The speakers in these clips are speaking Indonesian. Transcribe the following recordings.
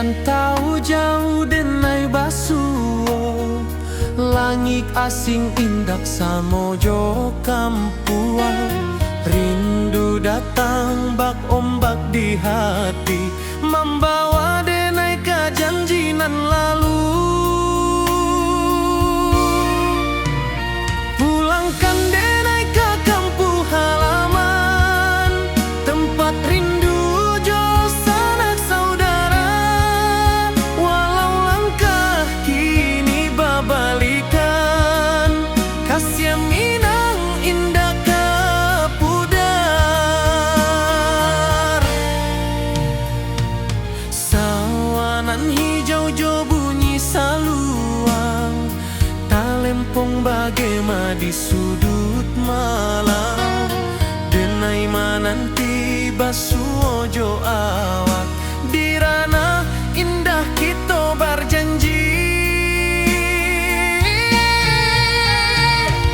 Rantau jauh denai basuo, langit asing indak samojo kampuan. Rindu datang bak ombak di hati, membawa denai ke janjinan lalu. Pulangkan denai ke kampung halaman, tempat rindu jo sanak saudara. Walau langkah kini babalikan, kasih minang indah ke pudar. Sawanan hijau jo bunyi saluang, talempong bagema di sudut malam. Denai mananti basuo jo awak, di ranah indah kita berjanji.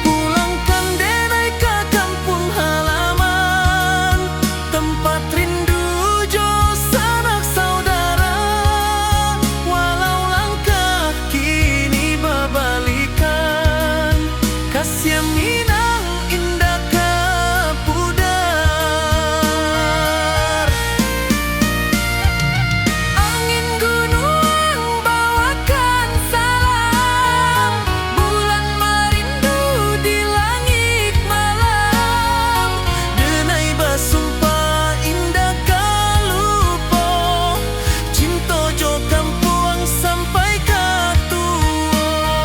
Pulangkan denai ke kampung halaman, tempat rindu jo sanak saudara. Walau langkah kini babalikan, kasih minang indah ke pudar. Angin gunung bawakan salam, bulan merindu di langit malam. Denai basumpah indah kalupo, cinta jo kampuang sampai ke tua.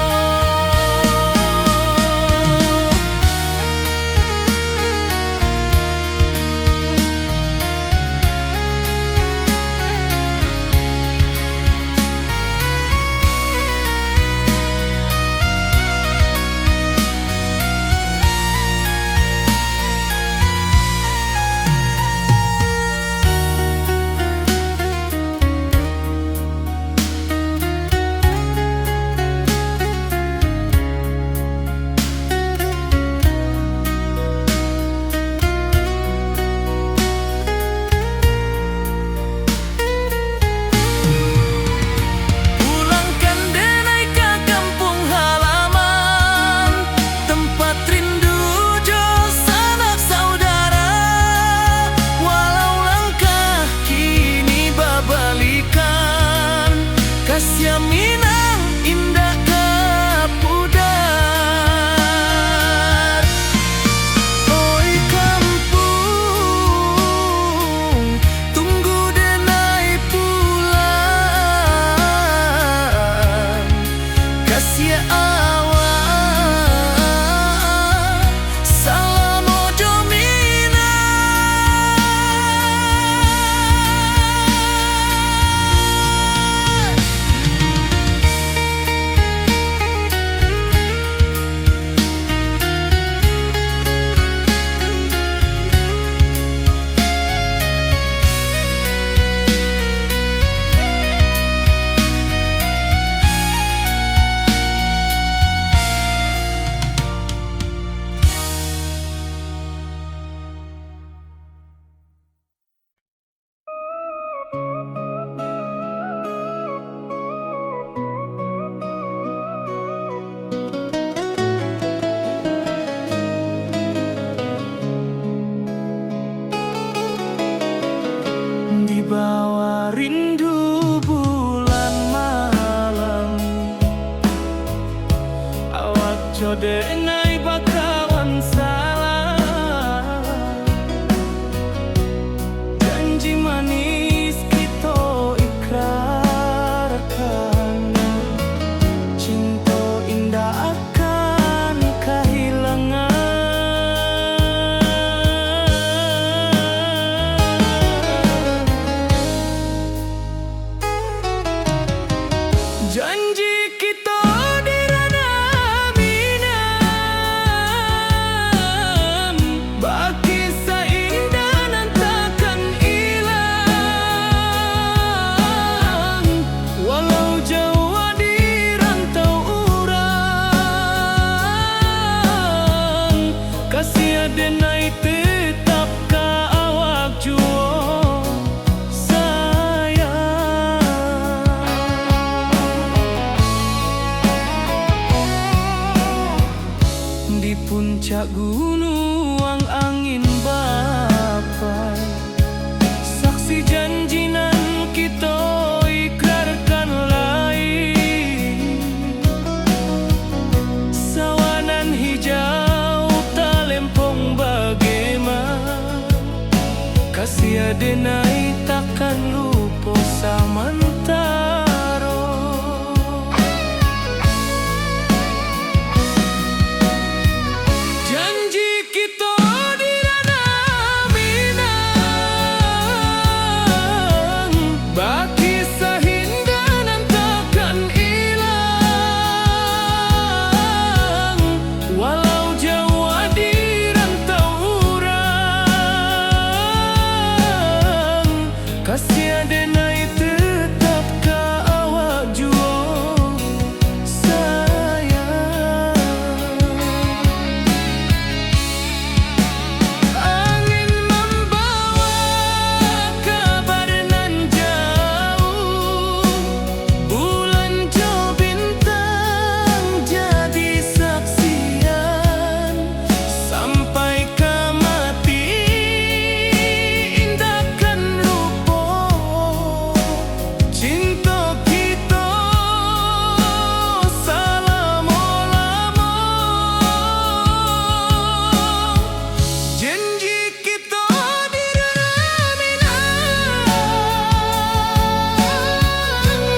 Di puncak gunung angin bapai, saksi janji nan kita ikrarkan lain. Sawanan hijau talempong bagaimana, kasih adenai takkan lupa samantara. Janji kita di ranah Minang, baki sahindanan takkan hilang. Walau jauh di rantau urang, kasih adenai tetap ka awak jua sayang. Angin membawa kabar nan jauh, bulan jo bintang jadi saksian. Sampai ke mati indahkan lupa cinta kita selama-lama. Janji kita di ranah Minang,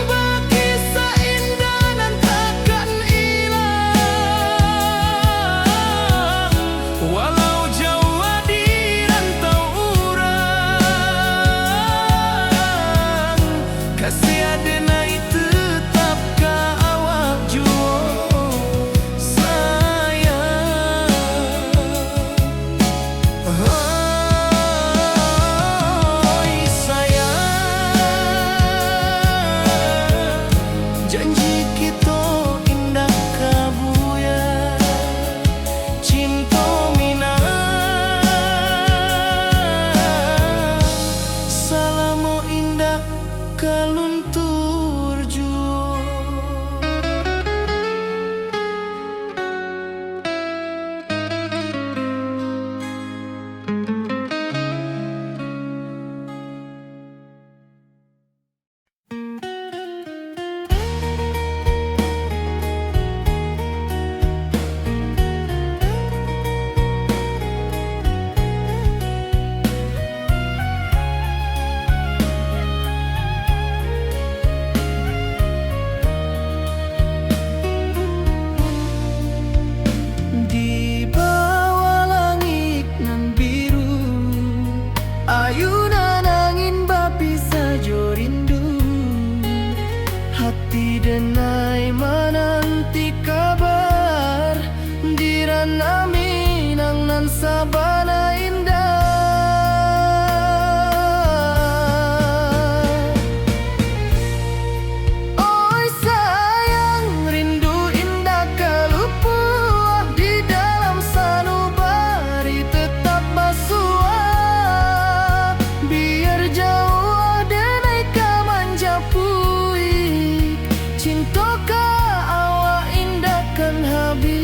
baki seindah nan takkan hilang. Walau jauh di rantau urang, kasih adenai tetap ka awak jua sayang. Oi sayang, janji kita indah kabuya, cinta Minang selama indah kaluntur jua. Di bawah langit nan biru, ayunan angin bapisa jo rindu. Hati denai menanti kabar di ranah Minang nan sabana indah. Oi sayang, rindu indah kalupuah di dalam sanubari tetap basuah. Biar jauh denai ka manjapuik, cinta ka awak indah kan habis.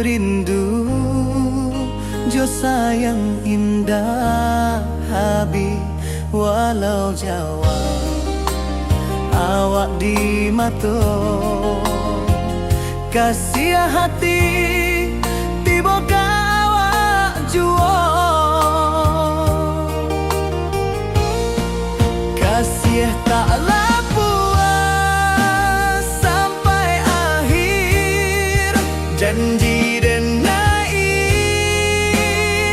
rindu jo sayang indah habi walau Jawa awak di mato kasih hati tiba awak juo kasih taklah puas sampai akhir janji denai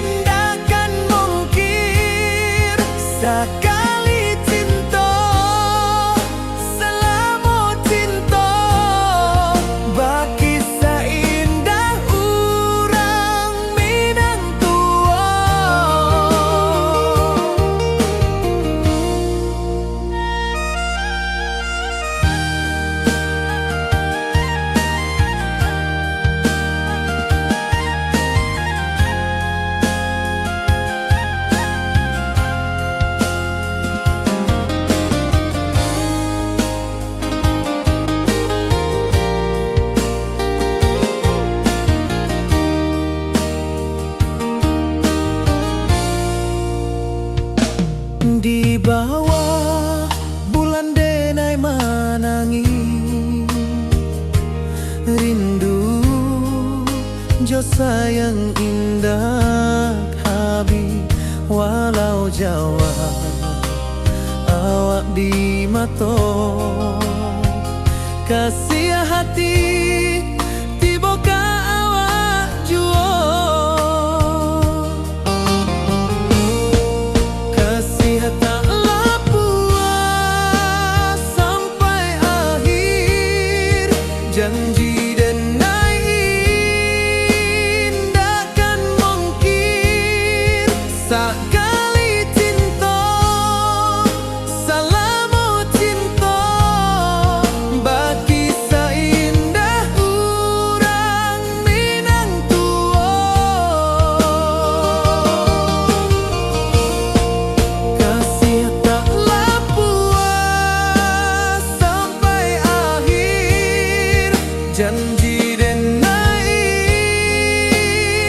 indakan mungkir sekali cinta selama cinta baki seindah urang Minang tua. Di bawah bulan denai manangi rindu jo sayang indah habi walau Jawa awak di mato kasih hati tiba ka awak juo kasih taklah puas sampai akhir janji denai indakan mungkir sekali cinta selama cinta baki seindah urang Minang tua kasih taklah puas sampai akhir janji denai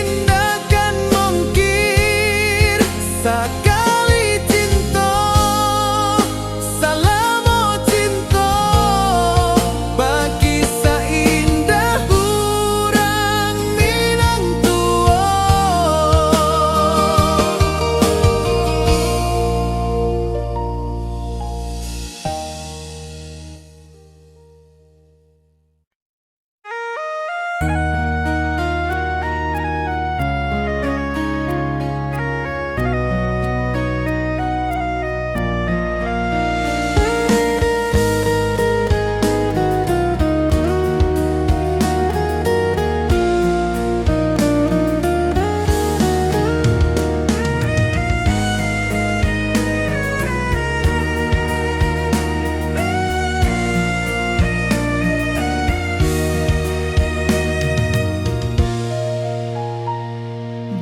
indakan mungkir sekali cinta selama cinta baki seindah urang Minang tua.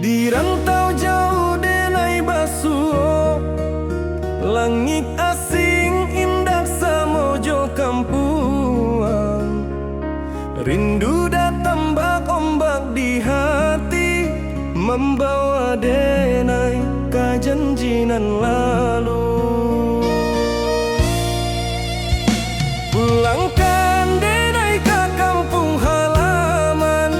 Di rantau jauh denai basuh langit asing indah samojo kampuang rindu datang bak ombak di hati membawa denai ke janjinan lalu pulangkan denai ke kampung halaman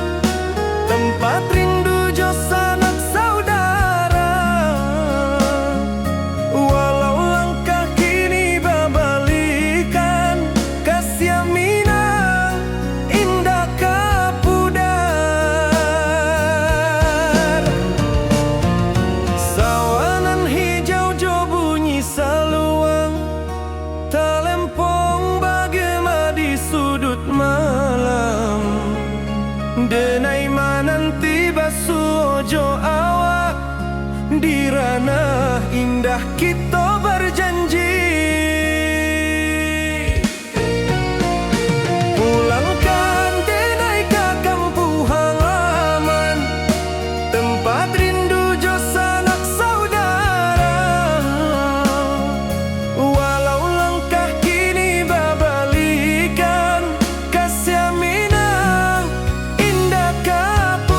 tempat rindu jo sanak saudara walau langkah kini babalikan kasih Minang indah kapudar sawangan hijau jo bunyi saluang talempong bagema di sudut malam denai mananti basuh jo awak di ranah indah kita berjanji pulangkan denai ke kampung halaman tempat rindu jo sanak saudara walau langkah kini babalikan kasih Minang indah kapudar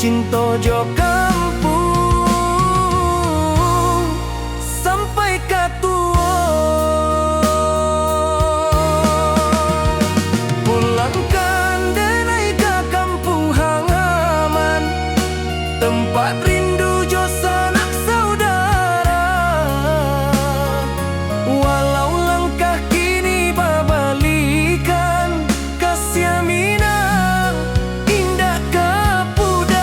cinta jo kampung sampai ka tua. Pulangkan denai ka kampung halaman, tempat rindu jo sanak saudara. Walau langkah kini babalikan, kasih minang indah kapudar.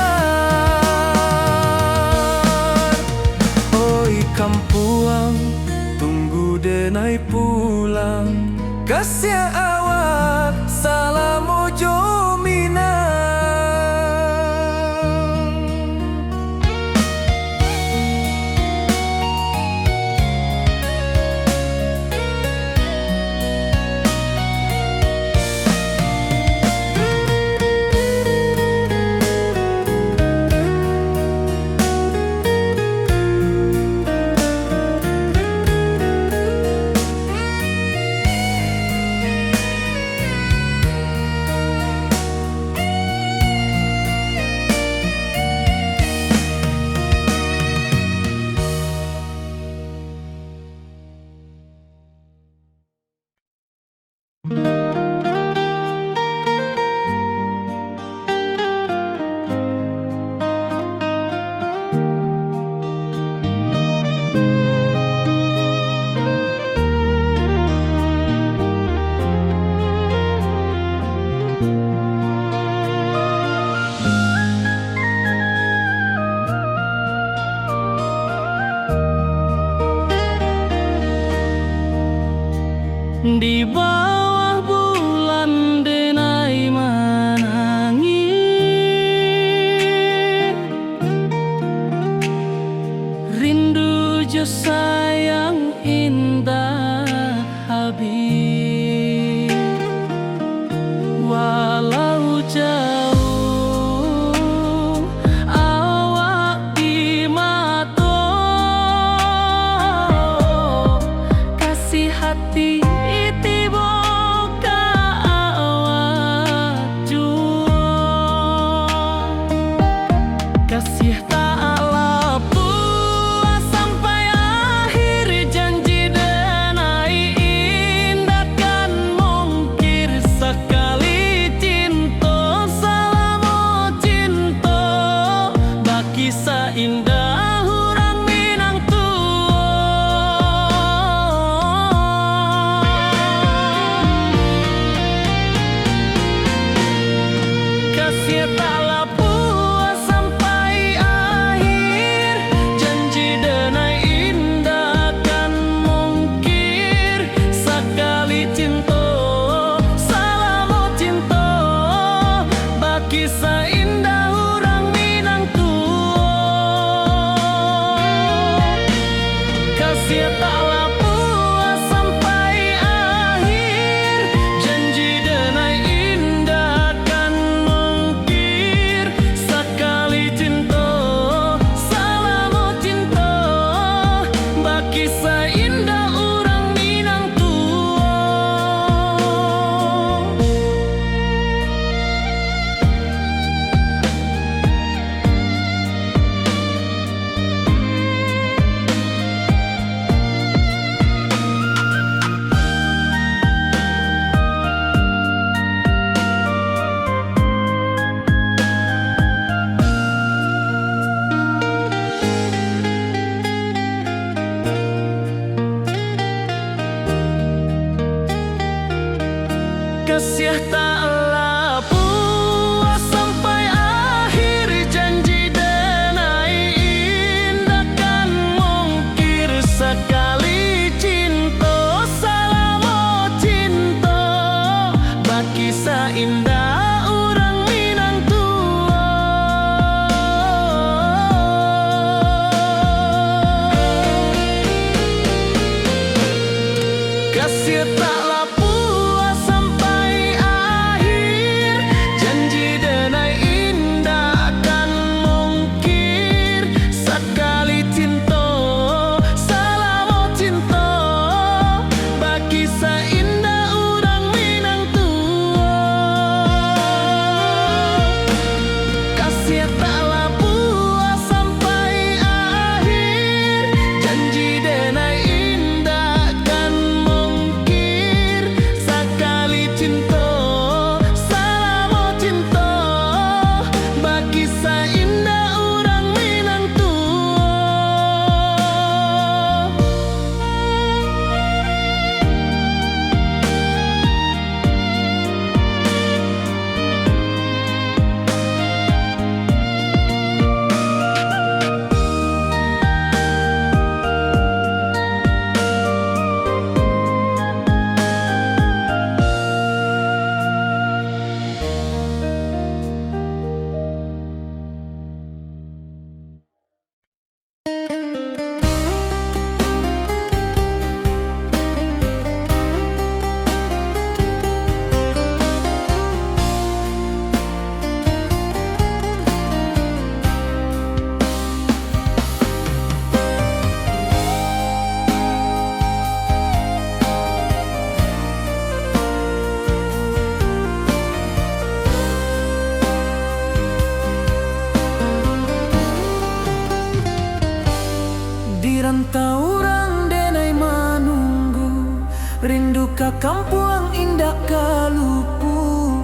rantau orang denai manunggu, rindu ka kampung indah kalupu,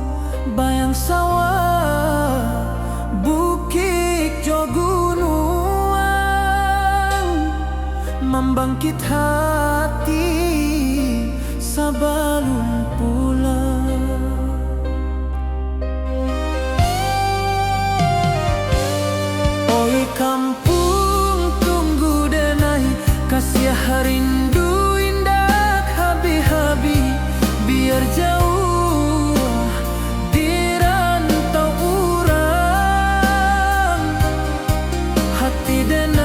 bayang sawah, bukit jo gunung, membangkit hati sebelum pulang. Oi kampung tunggu denai, kasih rindu indah habi-habi, biar jauh di rantau urang, hati denai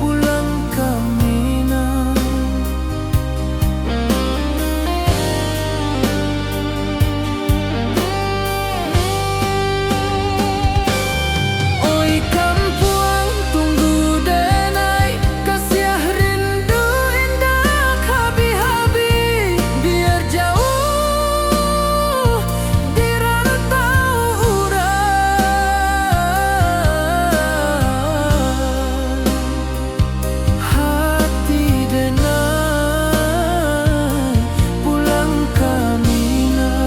pulang ke Minang. Oi kampung tunggu denai, kasih rindu indah habi-habi, biar jauh di rantau urang, hati denai pulang ke Minang.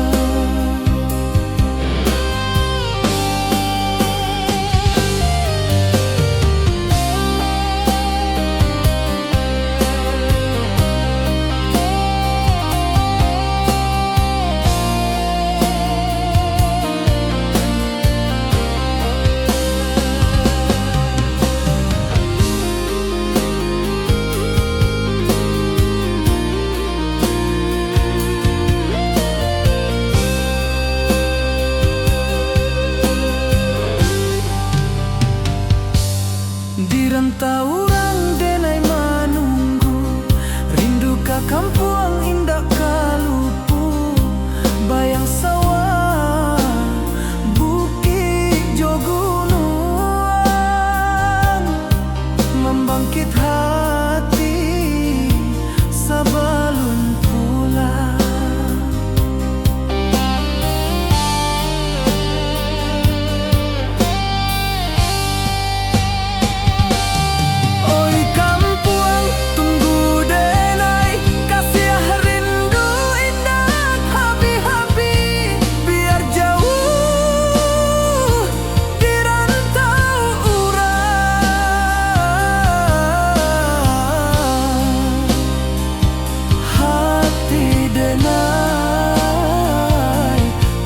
Di rantau orang denai manunggu, rindu ka kampung indah kalupu, bayang sawah, bukit jo gunung, membangkit hati sebelum pulang. Oi kampung tunggu denai, kasih rindu indah habi-habi, biar jauh di rantau urang, hati denai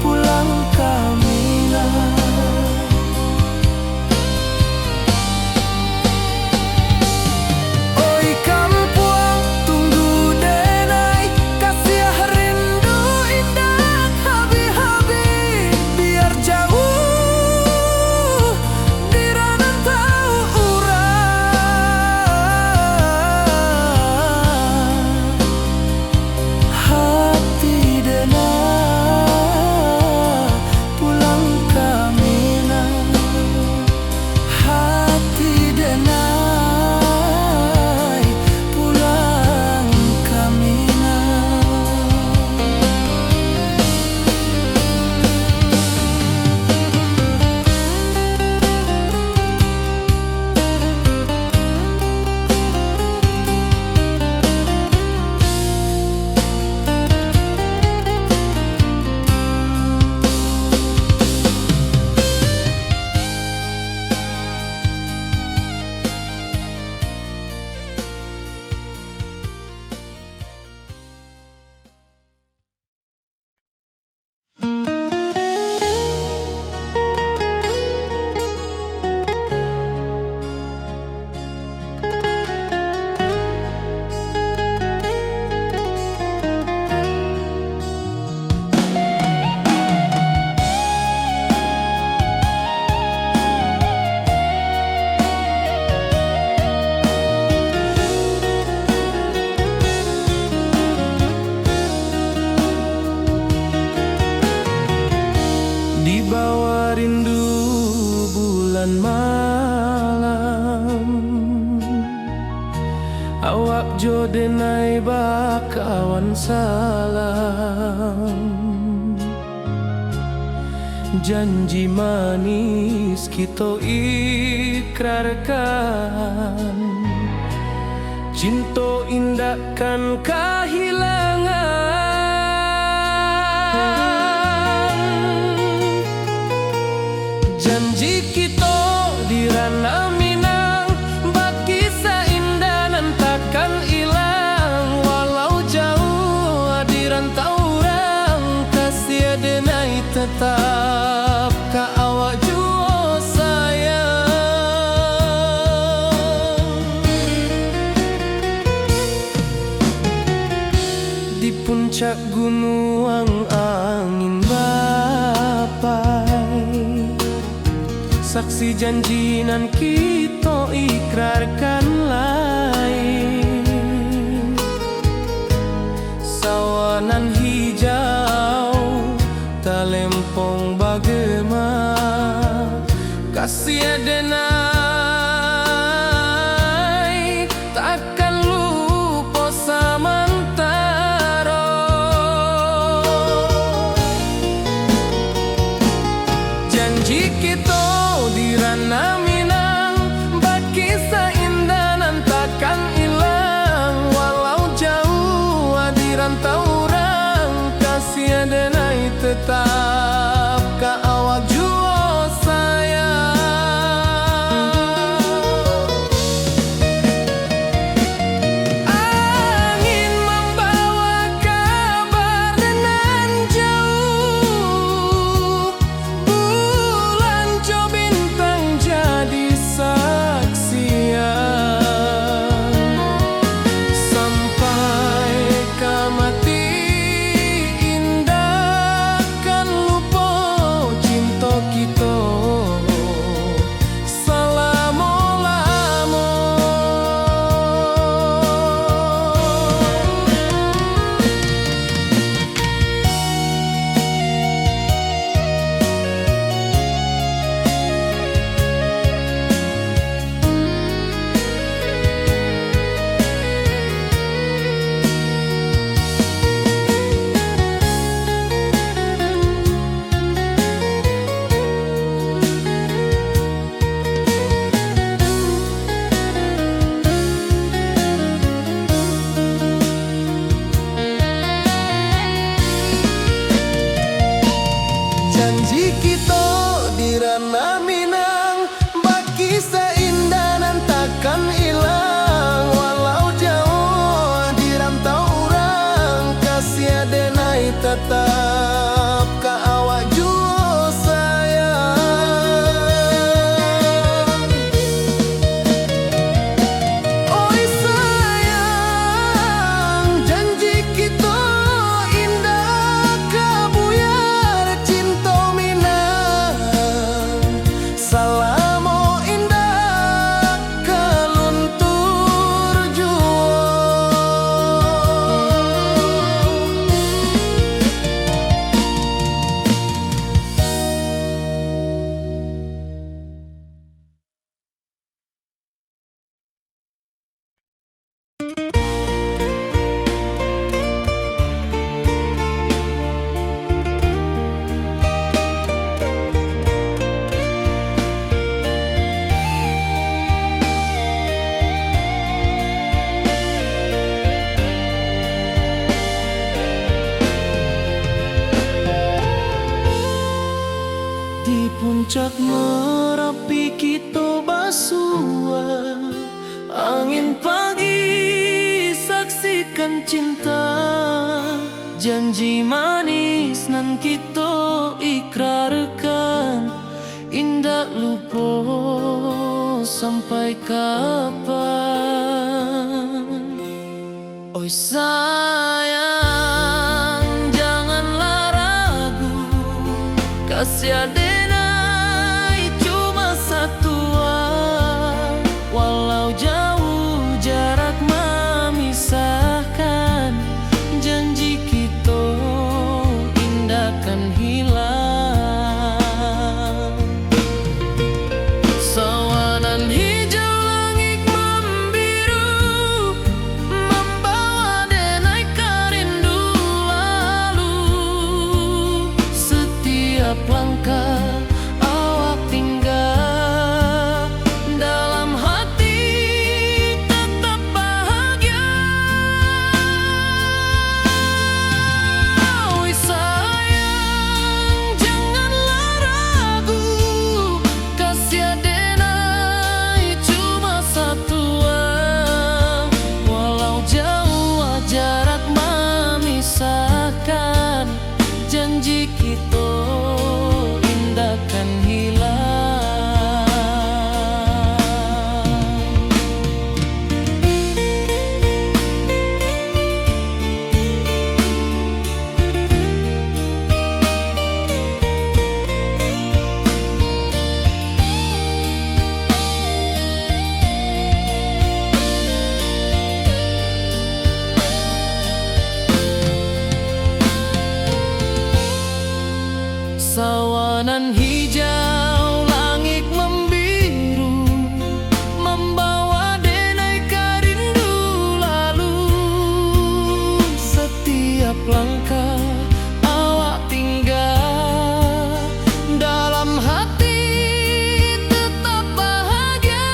pulang ke Minang. Oi kampung tunggu denai, kasih rindu indah habi-habi, biar jauh di rantau urang, hati denai pulang ke Minang, hati denai pulang ke Minang. Di bawah rindu bulan malam, awak jo denai bakawan salam, Janji manis kita ikrarkan, cinta indahkan kehilangan. Janji kita di ranah Minang, baki seindah nan takkan hilang. Walau jauh di rantau orang, kasih denai tetap ka awak jua sayang. Di puncak gunung angin bapai, saksi janji nan kita ikrarkan lain. Sawanan hijau talempong bagema, kasih denai takkan lupa samantara. Janji kita di ranah Minang, baki seindah nan takkan hilang. Walau jauh di rantau orang, kasih denai tetap ka awak jua sayang. Angin membawa kabar nan jauh, bulan jo bintang jadi saksian. Sampai ka mati indahkan lupa cinta kita selama-lama. Janji kita di ranah Minang, baki seindah nan takkan hilang. Walau jauh di rantau orang, kasih denai tetap ka awak jua sayang. Oi sayang, janji kita indah kabuyar cinta Minang. Salamo indah keluntur jua. Di puncak Merapi kita basua, angin pagi saksikan cinta. Janji manis nan kita ikrarkan, indah lupa sampai kapan. Oi sayang, janganlah ragu, kasih denai cuma satuan. Walau jauh jarak memisahkan, janji kita indahkan hilang. Sawanan hijau langit membiru, membawa denai danau langit membiru, membawa denai rindu lalu. Setiap langkah awak tinggal, dalam hati tetap bahagia.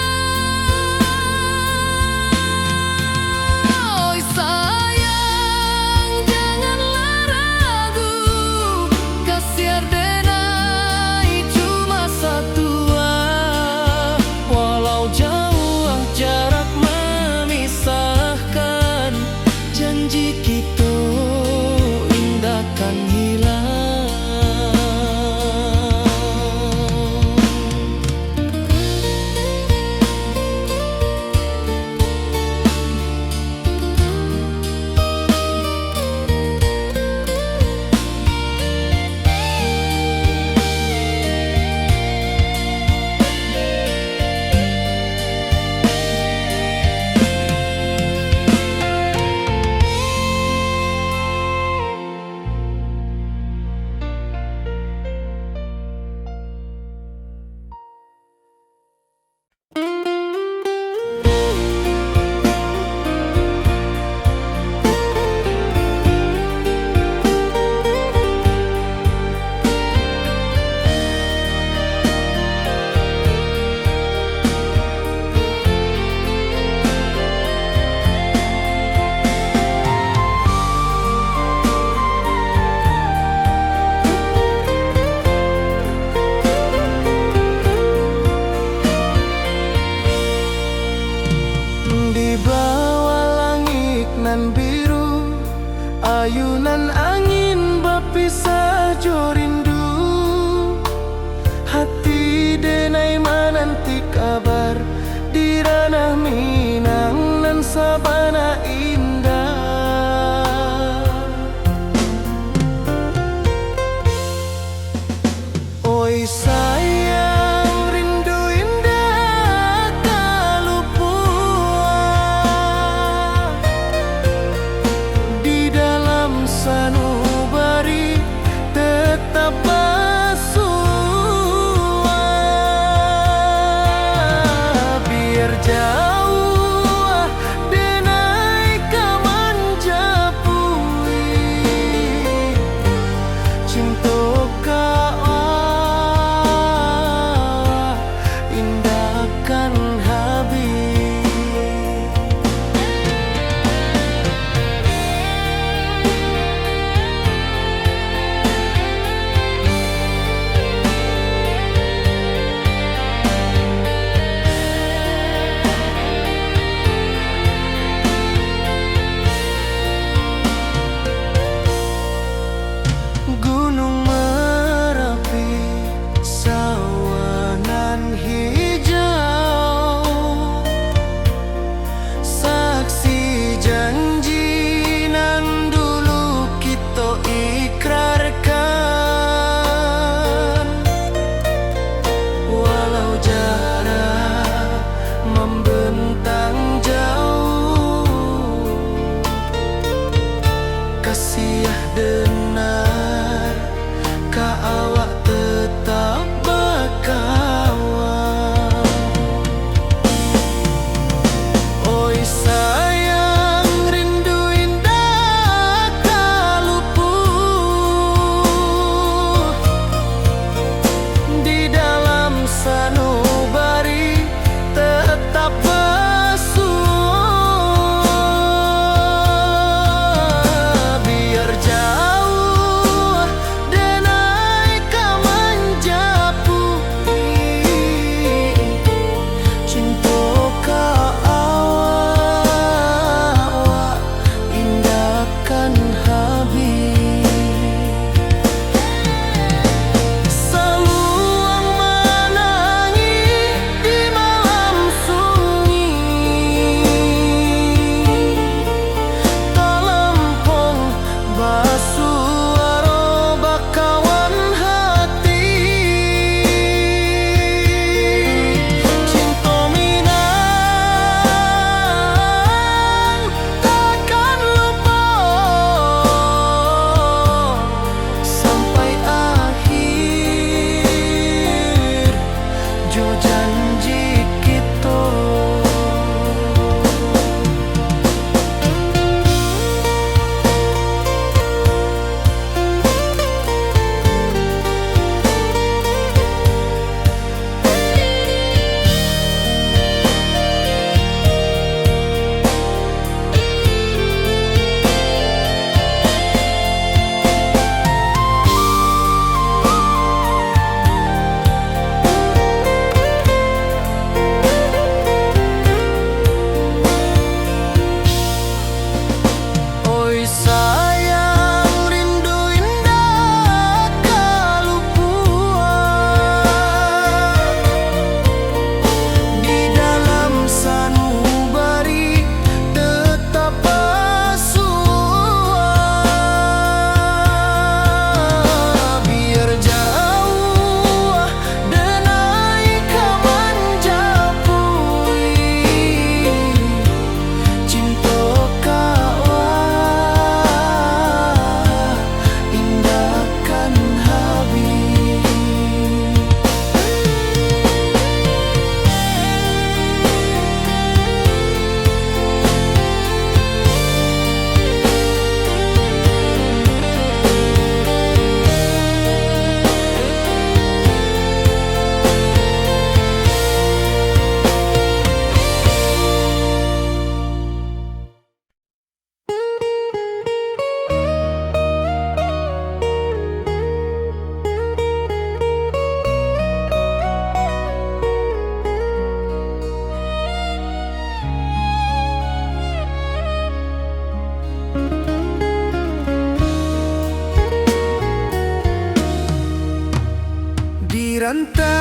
Oi sayang, janganlah ragu, kasih denai cuma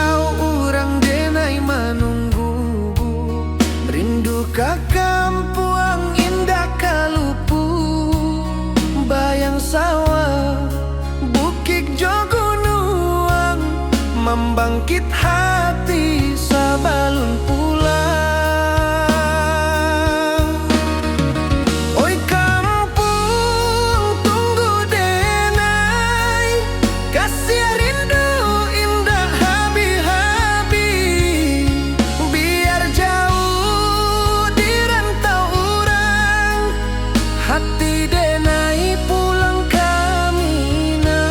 rantau urang denai menunggu, rindu ka kampuang indah kalupu, bayang sawah bukit jo gunung, membangkit hati sabalun pulang. Oi kampung tunggu denai, kasih rindu indah habi-habi, biar jauh di rantau urang, hati denai pulang ke Minang.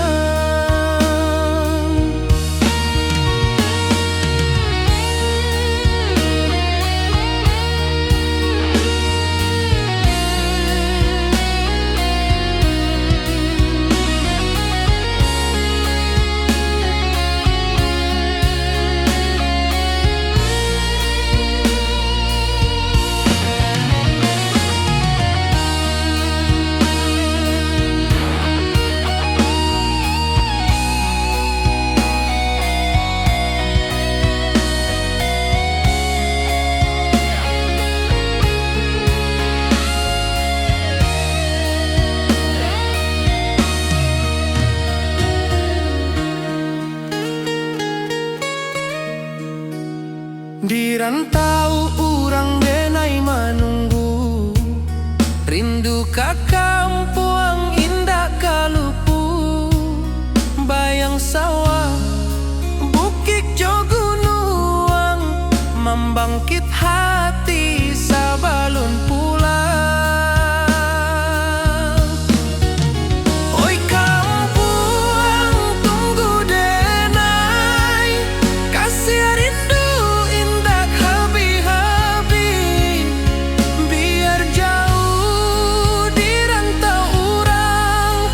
Di rantau urang denai menunggu, rindu ka kampuang indah kalupu, bayang sawah bukit jo gunung, membangkit hati sabalun pulang. Oi kampung tunggu denai, kasih rindu indah habi-habi, biar jauh di rantau urang,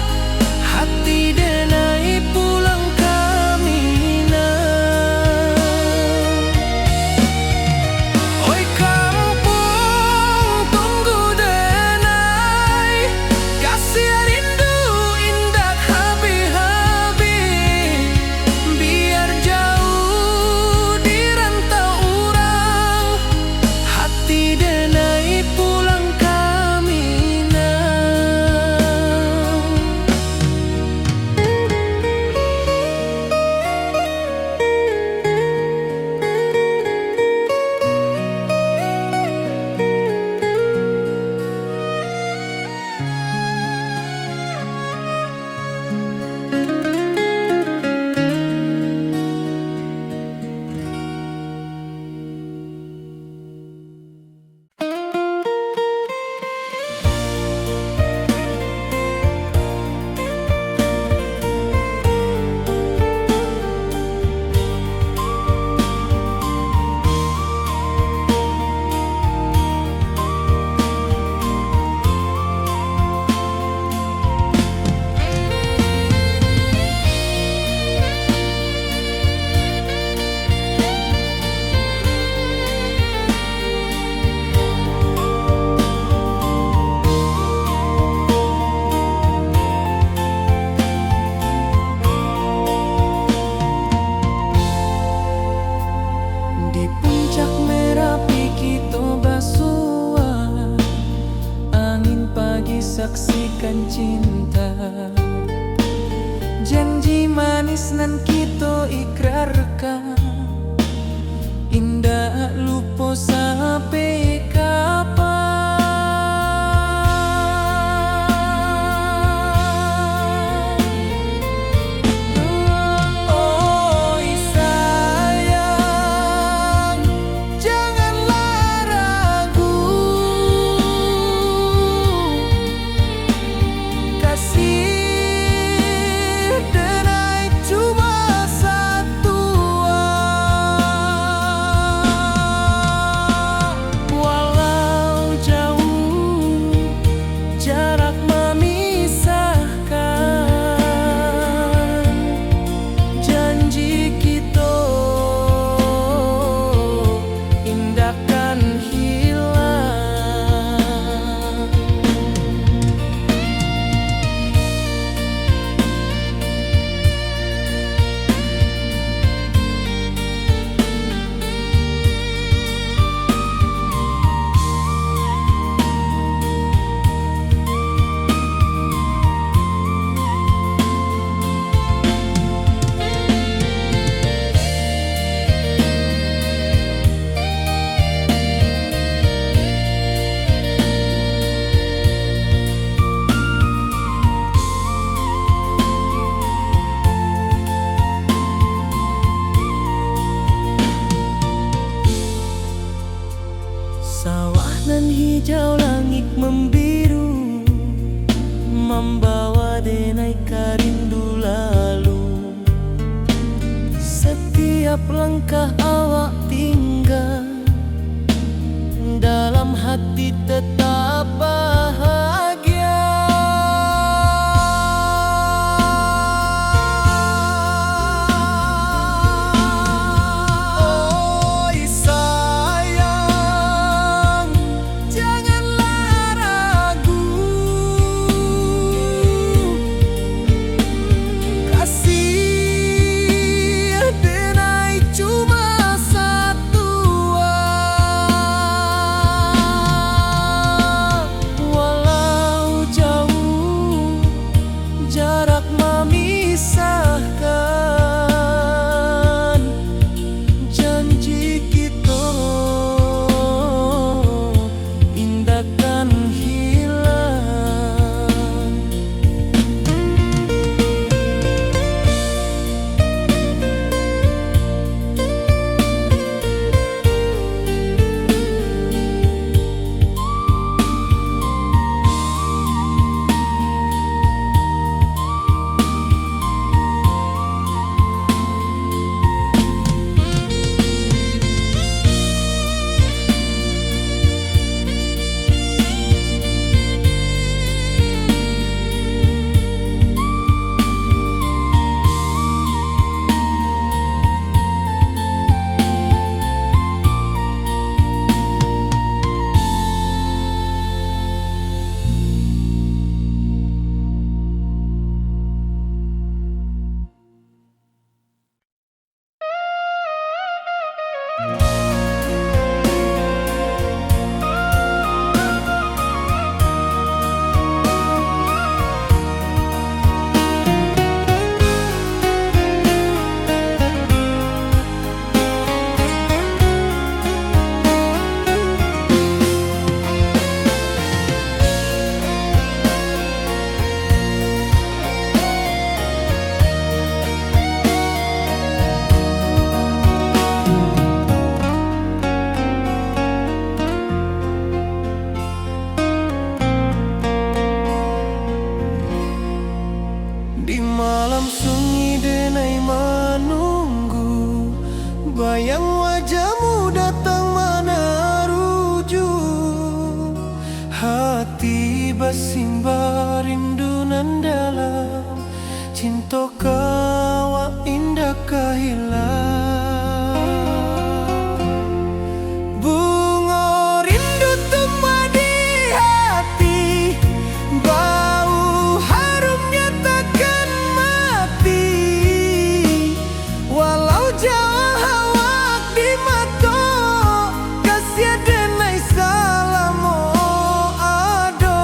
hati denai pulang ke Minang. Oi kampung tunggu denai, kasih rindu indah habi-habi, biar jauh di rantau urang, hati denai pulang ke Minang. Di puncak Merapi kita basua, angin pagi saksikan cinta, janji manis nan kita ikrarkan, indah lupa sampai kapan. Oi sayang, janganlah ragu, kasih denai cuma satu hijau langit membiru, membawa denai rindu lalu. Setiap langkah awak tinggal, dalam hati tetap bahagia. Oi sayang, janganlah ragu, kasih denai cuma satu. Walau jauh jarak memisahkan, janji kita indahkan hilang. Di malam sunyi denai menunggu, bayang wajahmu datang meneruju. Hati bersimbar rindu nan dalam, cinta kau indah kehilang. Bunga rindu tumbuh di hati, bau harumnya takkan mati. Walau jauh awak di mata, kasih denai salamo ado.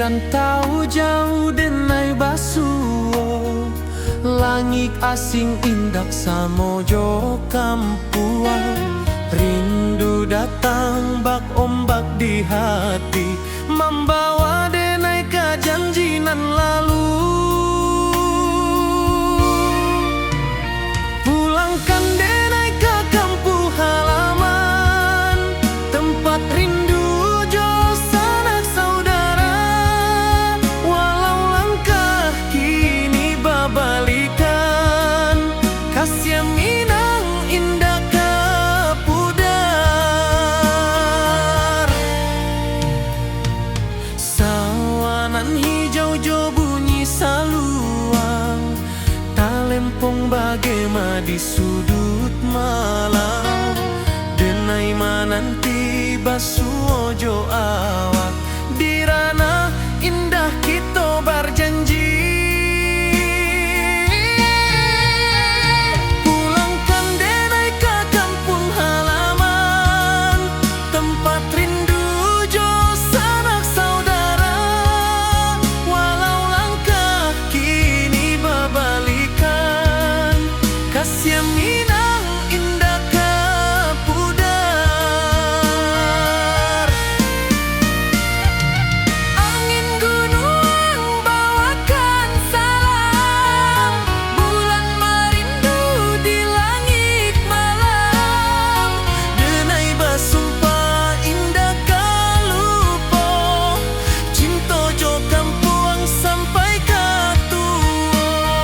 rantau jauh denai basuo, langit asing indak samojo kampuan. Rindu datang bak ombak di hati, membawa denai ke janjinan lalu. Pulangkan denai ke kampung halaman, tempat rindu jo sanak saudara. Walau langkah kini babalikan, kasih minang indah ke pudar. Sawanan hijau jo bunyi saluang, talempong bagema di sudut malam. Denai mananti basuo jo awak, di ranah indah kita berjanji. Pulangkan denai ke kampung halaman, tempat rindu jo sanak saudara. Walau langkah kini babalikan, kasih minang indah ke pudar. Angin gunung bawakan salam, bulan merindu di langit malam. Denai basumpah indah kalupo, cinta jo kampuang sampai ke tua.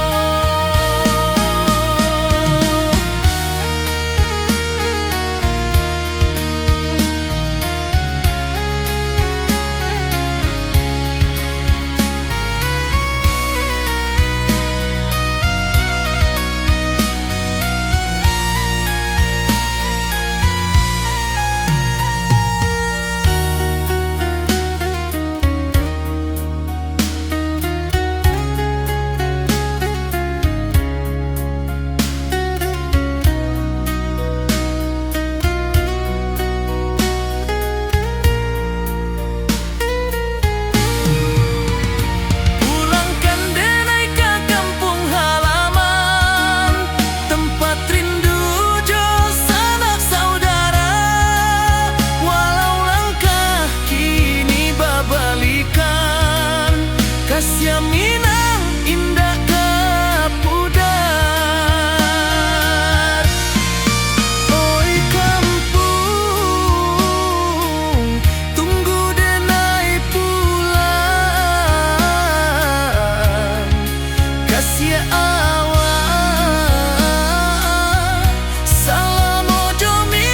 Pulangkan denai ke kampung halaman, tempat rindu jo sanak saudara. Walau langkah kini babalikan, kasih minang indah ke pudar. Oi kampung, tunggu denai pulang. Kasih awak salam ojo minang.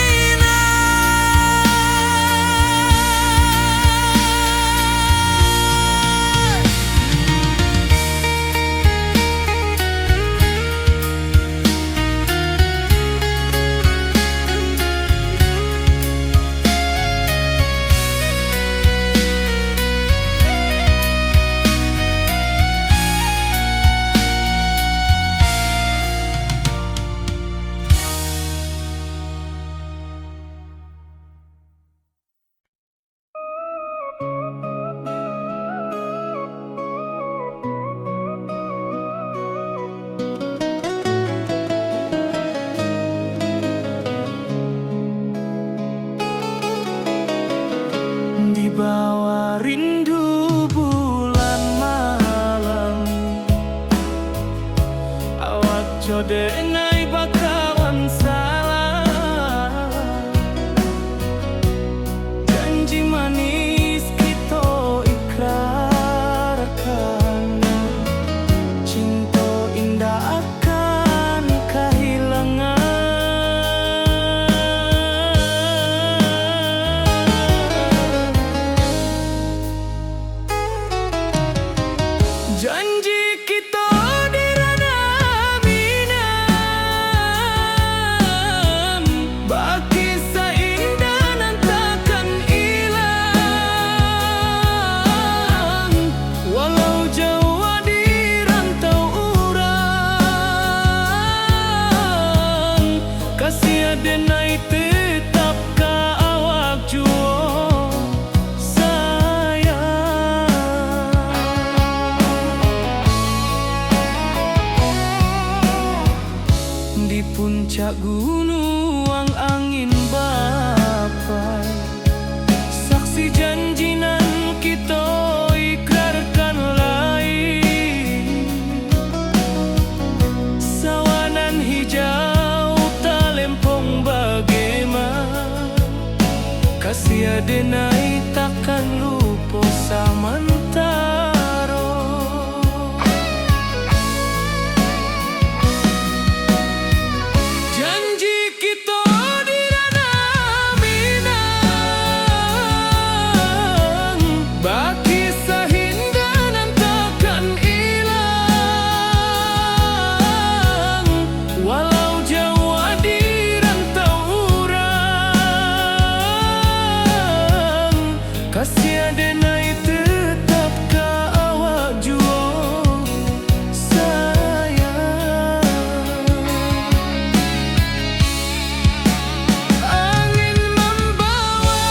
Di bawah rindu bulan malam, awak jo denai bakawan salam. Janji manis kita ikrarkan, cinta indah akan kehilangan. Janji kita di ranah minang, puncak gunung angin bapai, saksi janji nan kita ikrarkan lain. Sawanan hijau talempong bagaimana, kasih adenai takkan lupa samantaro. Janji kita di ranah Minang, baki sahindanan takkan hilang. Walau jauh di rantau urang, kasih adenai tetap ka awak jua sayang. Angin membawa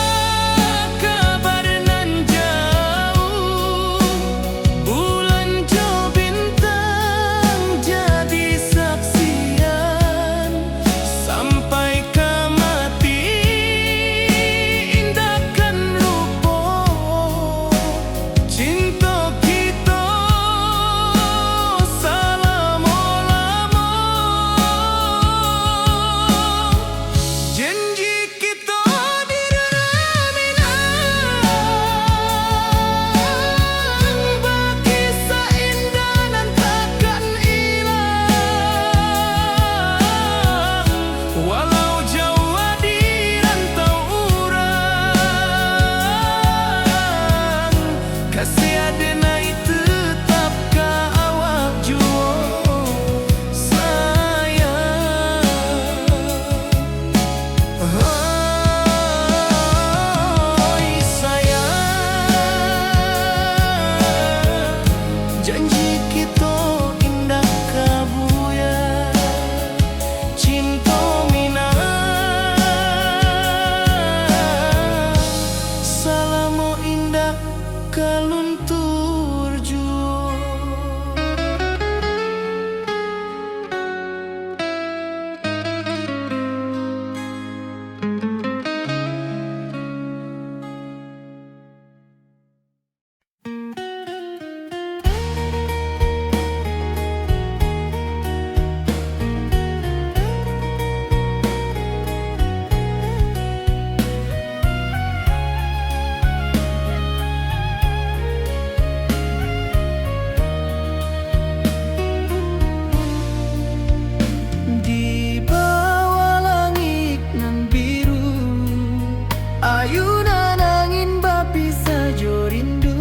kabar nan jauh, bulan jo bintang jadi saksian. Sampai ke mati indahkan lupa cinta kita selama-lama. Janji kita di ranah Minang, baki seindah nan takkan hilang. Walau jauh di rantau urang, kasih adenai tetap ka awak jua sayang. Oi sayang, janji kita indah kabuya, cinta Minang salamo indah kaluntur jua. Di bawah langit nan biru, ayunan angin bapi sajo rindu.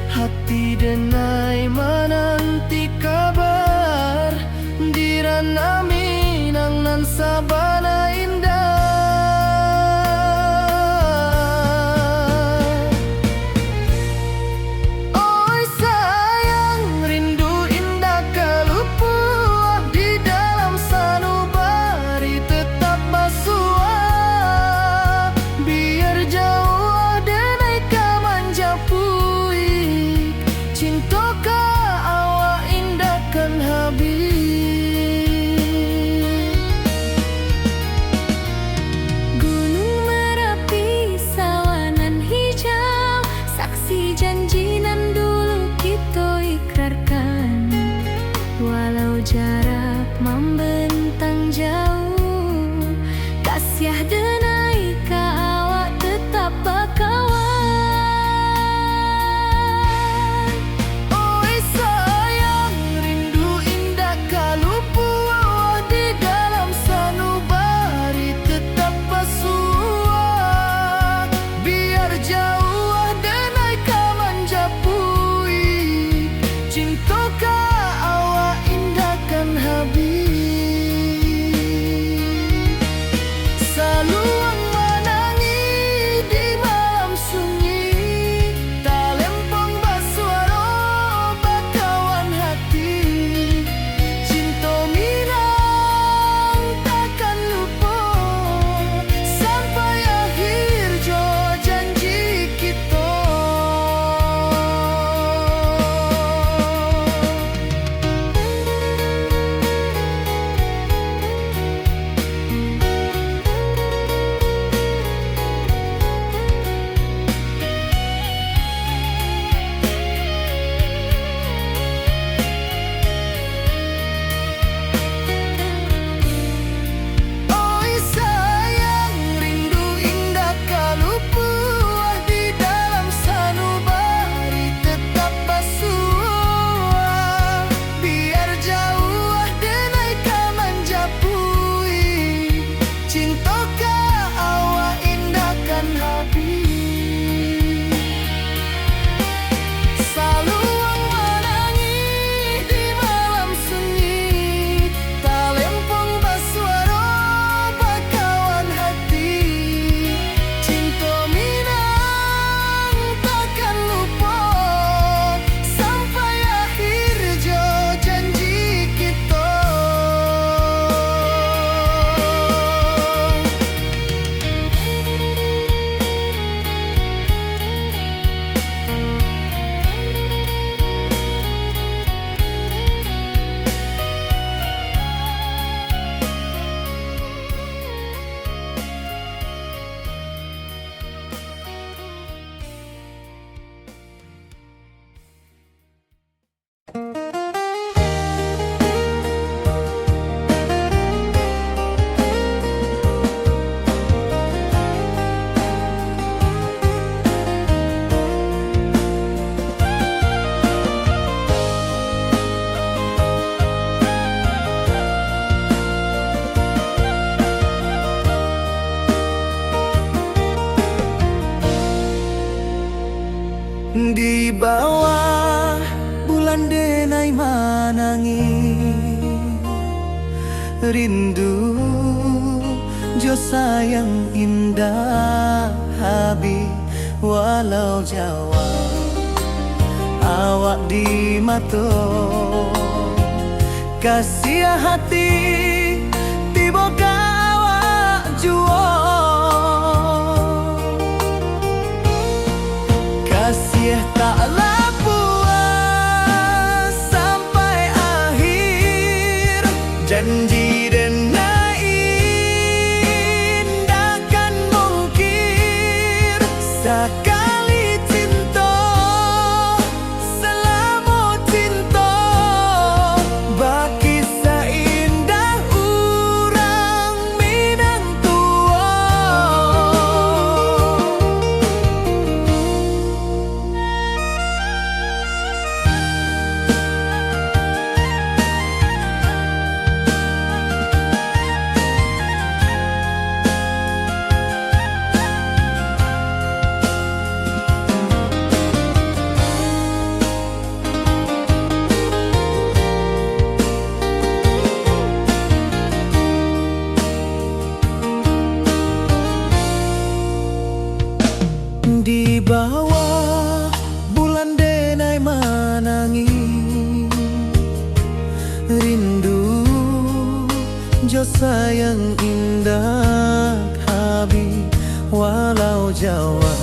Hati denai menanti kabar di ranah Minang nan sabana indah. Oi sayang, rindu indah kalupuah di dalam sanubari tetap basuah. Biar jauh denai ka manjapuik, cinta ka awak indahkan habis. Gunung Merapi sawanan hijau, saksi janji nan dulu kita ikrarkan. Walau jarak membentang jauh, kasih denai ka awak tetap bakawan. Oi sayang, rindu indah kalupuah di dalam sanubari tetap basuah. Biar jauh denai ka manjapuik, cinta ka awak indahkan habis. Saluang menangi di malam sunyi, talempong basuaro bakawan hati. Cinta Minang takkan lupa sampai akhir jo janji kita. bulan denai manangi rindu jo sayang indah habi walau Jawa awak di mato kasih hati tiba awak juo kasih taklah puas sampai akhir janji denai indakan mungkir sekali cinta selama cinta baki seindah urang Minang tua. Di bawah bulan denai manangi rindu jo sayang indah habi walau Jawa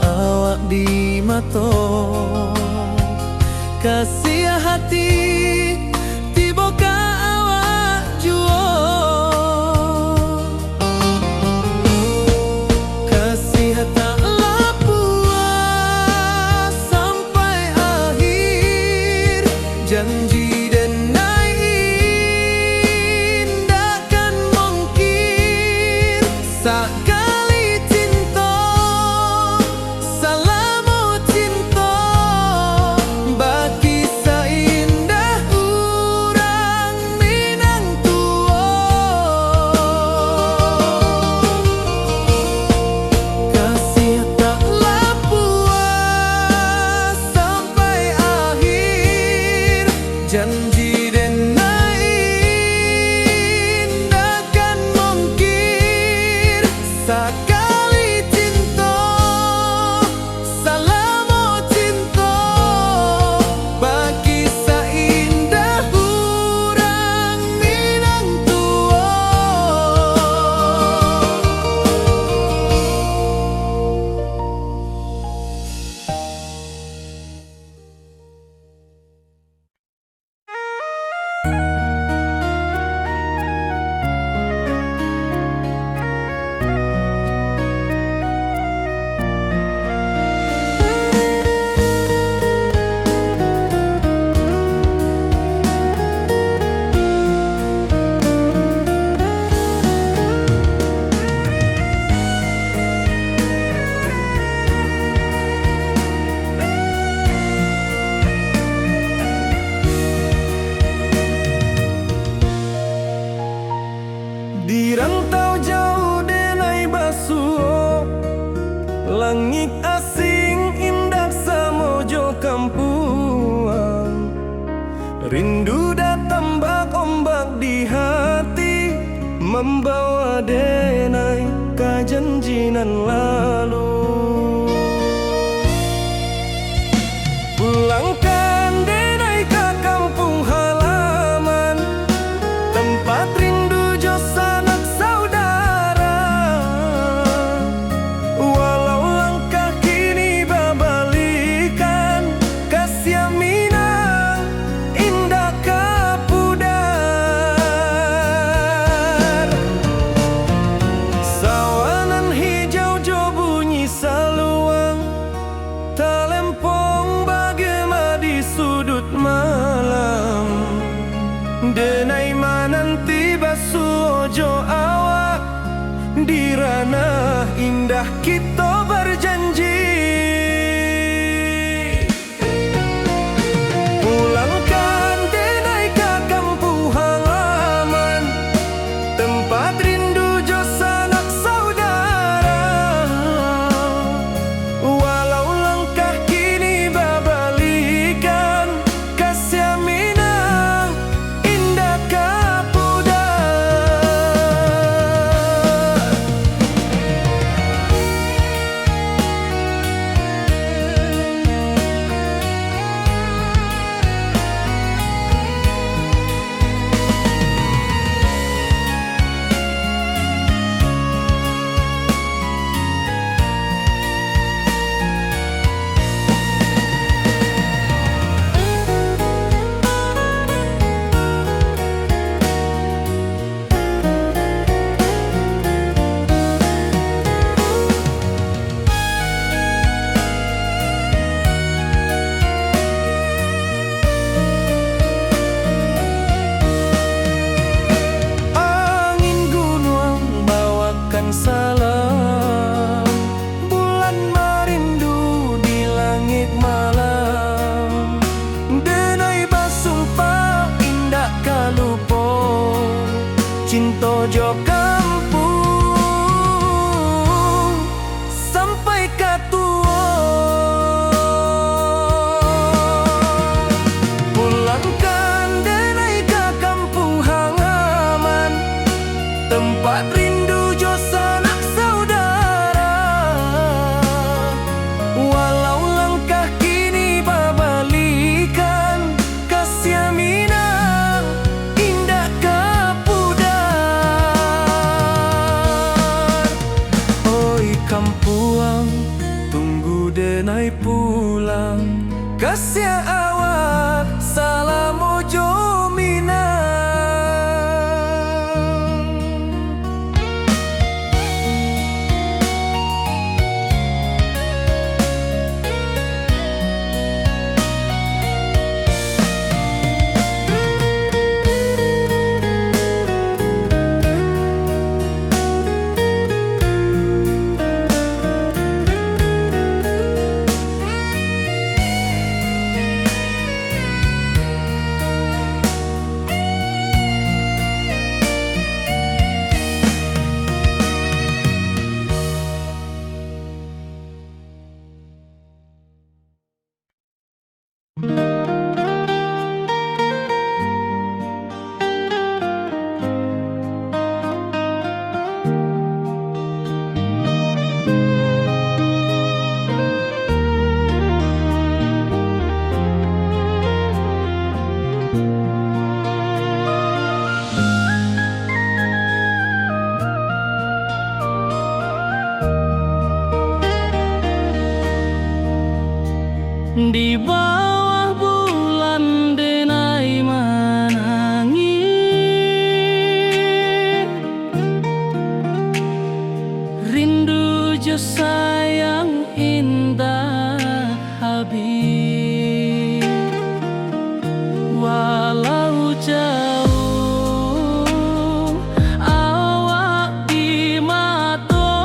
awak di mato kasih hati tiba ka awak juo kasih taklah puas sampai akhir janji denai indakan mungkir sekali cinta selama cinta baki seindah urang Minang tua kasih taklah puas sampai akhir janji denai indakan mungkir sekali cinta selama cinta baki seindah urang Minang tua. Di rantau jauh denai basuh langit asing indah samojo kampuang rindu datang bak ombak di hati membawa denai ke janjinan lalu pulangkan denai ke kampung halaman tempat rindu jo sanak saudara walau langkah kini babalikan kasih Minang indah kapudar sawanan hijau jo bunyi saluang talempong bagema di sudut malam denai mananti basuh jo awak di ranah indah kita berjanji pulangkan denai ke kampung halaman tempat rindu jo sanak saudara walau langkah kini babalikan mojo kampung sampai ka tua. Pulangkan denai ka kampung halaman, tempat rindu jo sanak saudara. Walau langkah kini babalikan, kasih minang indah kapudar. Oi kampuang, tunggu denai pulang, kasih awak salam mojo minang. Di bawah bulan denai menangis, rindu jo sayang indah habis. Walau jauh awak di mata,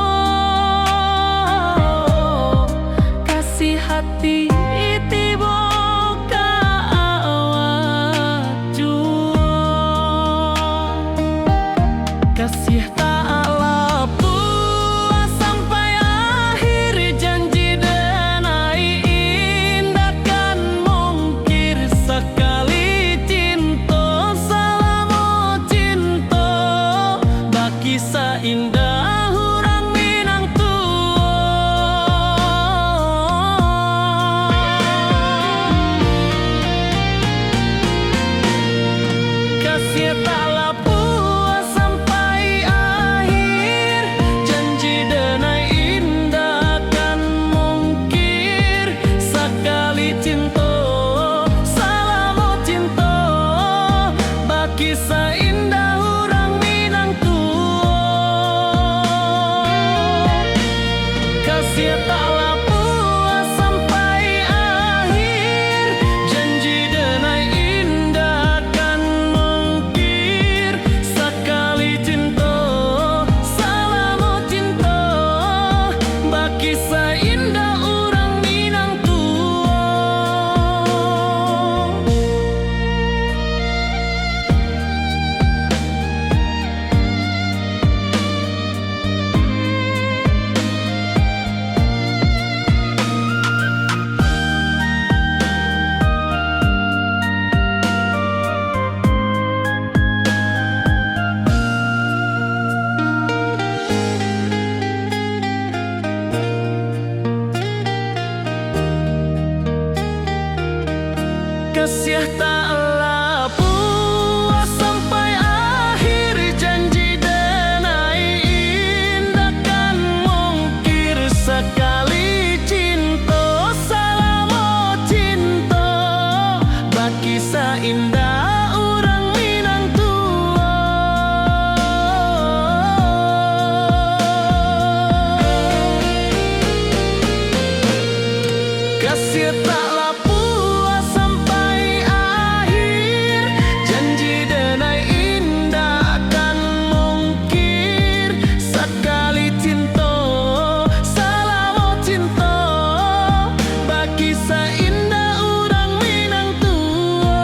kasih hati kasih tak puas sampai akhir, janji denai indah kan mungkir sekali cinta. Salam cinta baki seindah urang Minang tua. Kasih tak kisah indah urang Minang tua. Kasih taklah puas sampai akhir, janji denai indah kan mungkir sekali cinta. Salam cinta baki seindah urang Minang tua. Kasih taklah puas sampai akhir, janji denai indah kan mungkir sekali cinta. Salam cinta baki seindah urang Minang tua. Kasih taklah puas sampai akhir, janji denai indah kan mungkir sekali cinta. Salam cinta baki seindah urang Minang tua.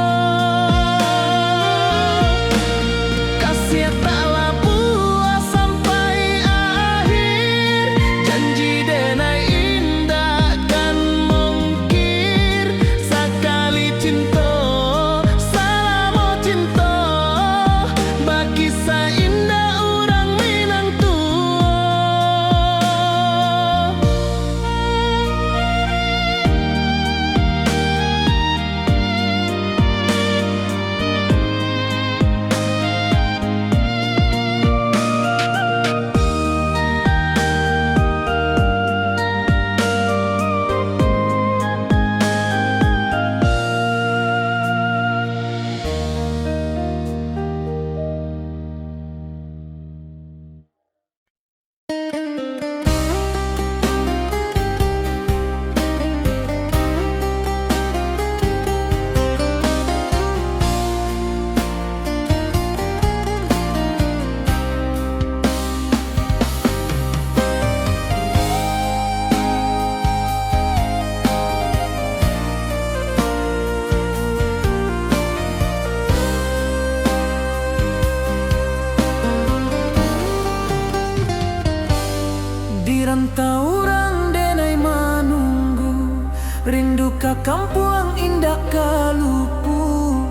ka kampung indah kalupu,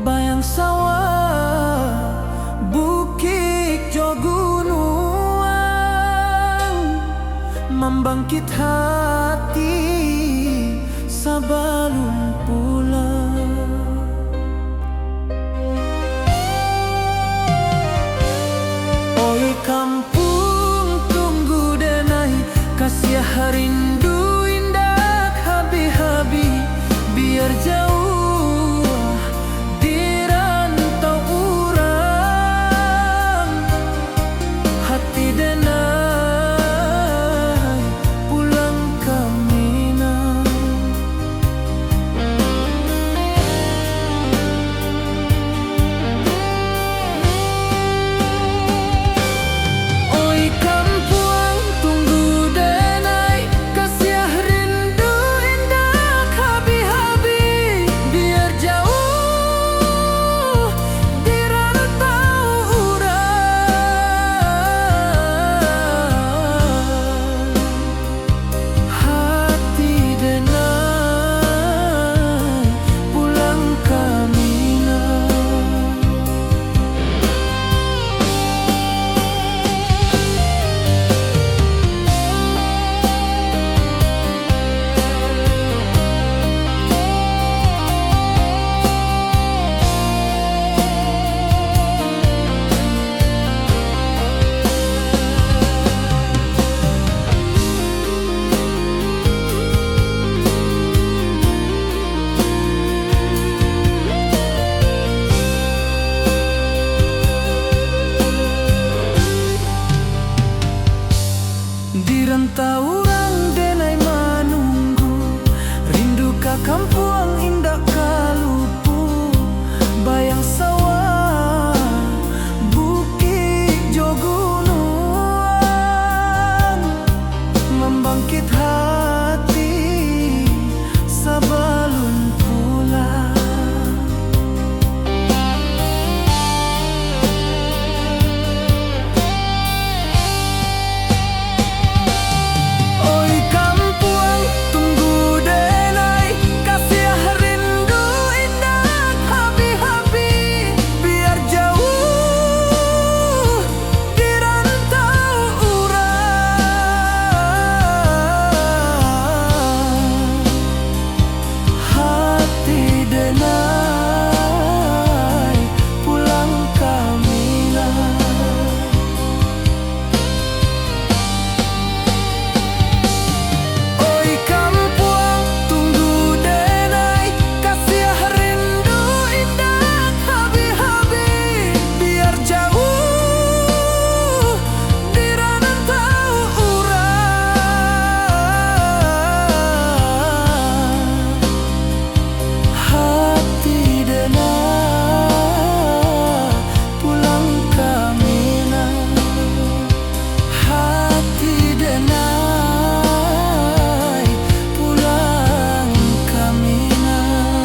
bayang sawah, bukit jo gunung, membangkit hati sebelum pulang. Oi kampung tunggu denai, kasih rindu indah habi-habi, biar jauh di rantau urang, hati denai pulang ke Minang. Oi kampung tunggu denai, kasih rindu indah habi-habi, biar jauh di rantau urang, hati denai pulang ke Minang. Di rantau urang denai menunggu, rindu ka kampung indah kalupu, bayang sawah, bukit jo gunung, membangkit hati sebelum pulang. Oi kampung tunggu denai, kasih rindu indah habi-habi, biar jauh di rantau urang, hati denai pulang ke Minang. Oi kampung tunggu denai, kasih rindu indah habi-habi, biar jauh di rantau urang, hati denai pulang ke Minang, hati denai pulang ke Minang.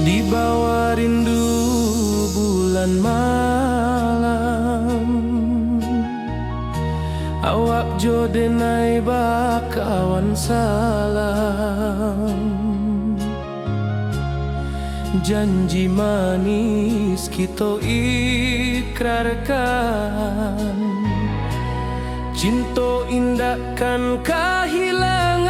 Di bawah rindu bulan malam, awak jo denai bakawan salam, janji manis kita ikrarkan, Cinta indah kan kehilangan.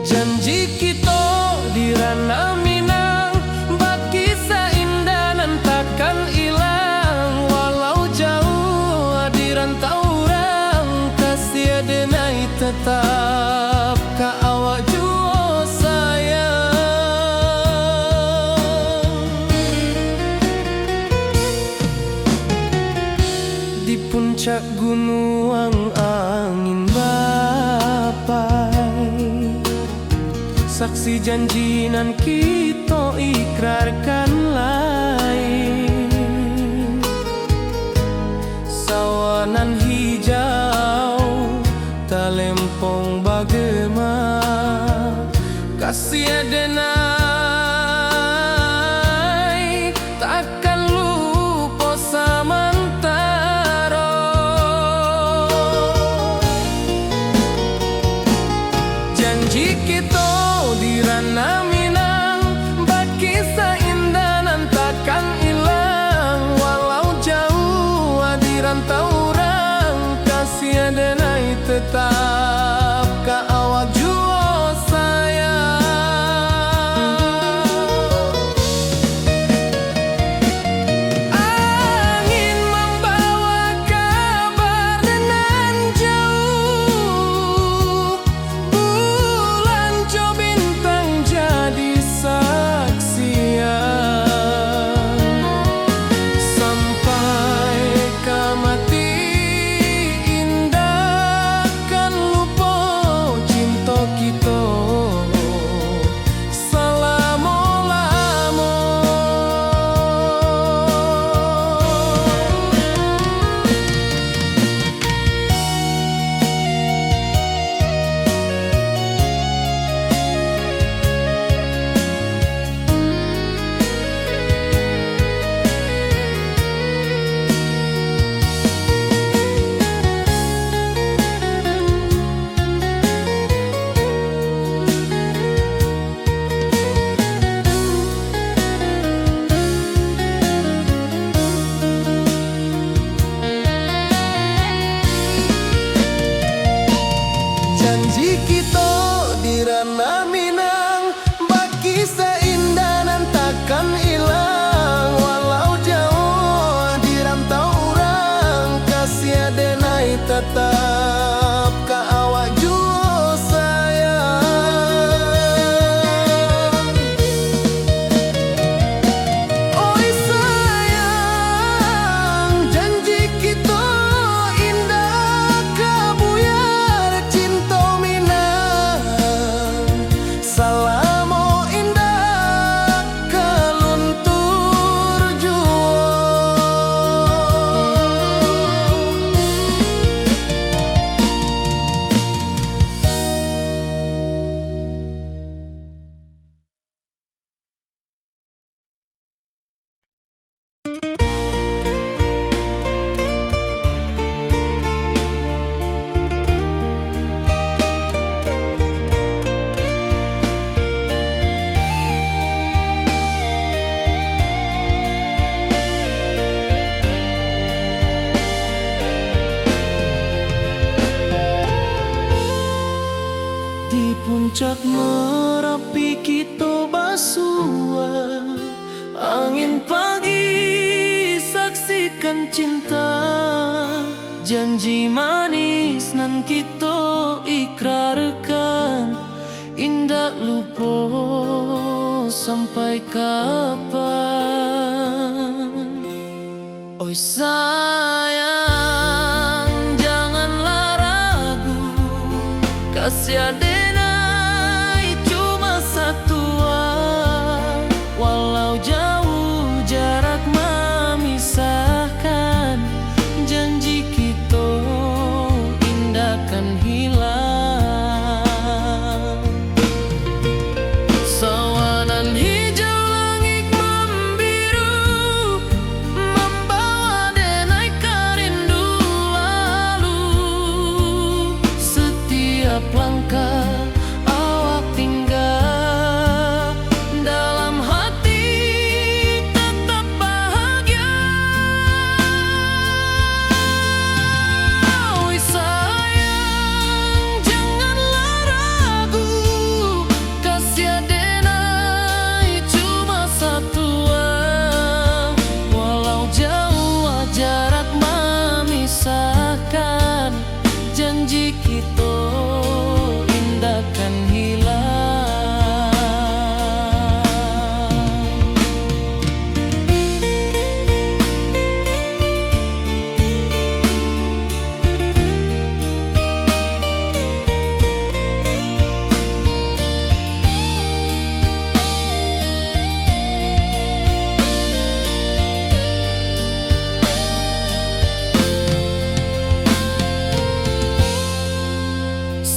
Janji kita di ranah Minang, bakisah indah nan takkan hilang. Walau jauh di rantau orang, kasih denai tetap ka awak jua sayang. Di puncak gunung angin bapai, saksi janji nan kita ikrarkan lain. Sawanan hijau talempong bagema, kasih denai takkan lupa samantara. Janji kita di ranah Minang, bakisah indah nan takkan hilang. Walau jauh di rantau orang, kasih denai tetap ka awak jua sayang. Angin membawa kabar nan jauh, bulan jo bintang jadi saksian. Sampai ke mati indah kan lupa cinta kita selama-lama. Janji kita di ranah Minang, bakisah indah nan takkan hilang. Walau jauh di rantau orang, kasih denai tetap ka awak jua sayang. Oi sayang, janji kita indah kabuyar cinta Minang. Salamo indah keluntur jua. Di puncak Merapi kita basua, angin pagi saksikan cinta. Janji manis nan kita ikrarkan, indah lupa sampai kapan. Oi sayang, janganlah ragu, kasih denai cuma satuan. Walau jauh jarak memisahkan, janji kita indah kan hilang. Sawanan hijau langit membiru, membawa denai kerindu lalu. Setiap langkah janji kita indah kan hilang.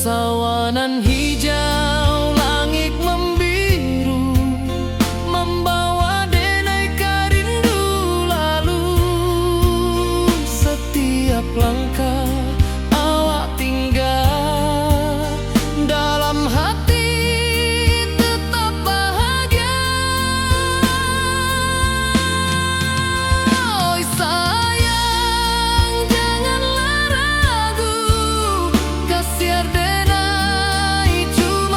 Sawanan hijau, langit membiru, membawa denai rindu lalu. Setiap langkah awak tinggal, dalam hati tetap bahagia. Oi sayang, janganlah ragu, kasiar denai cuma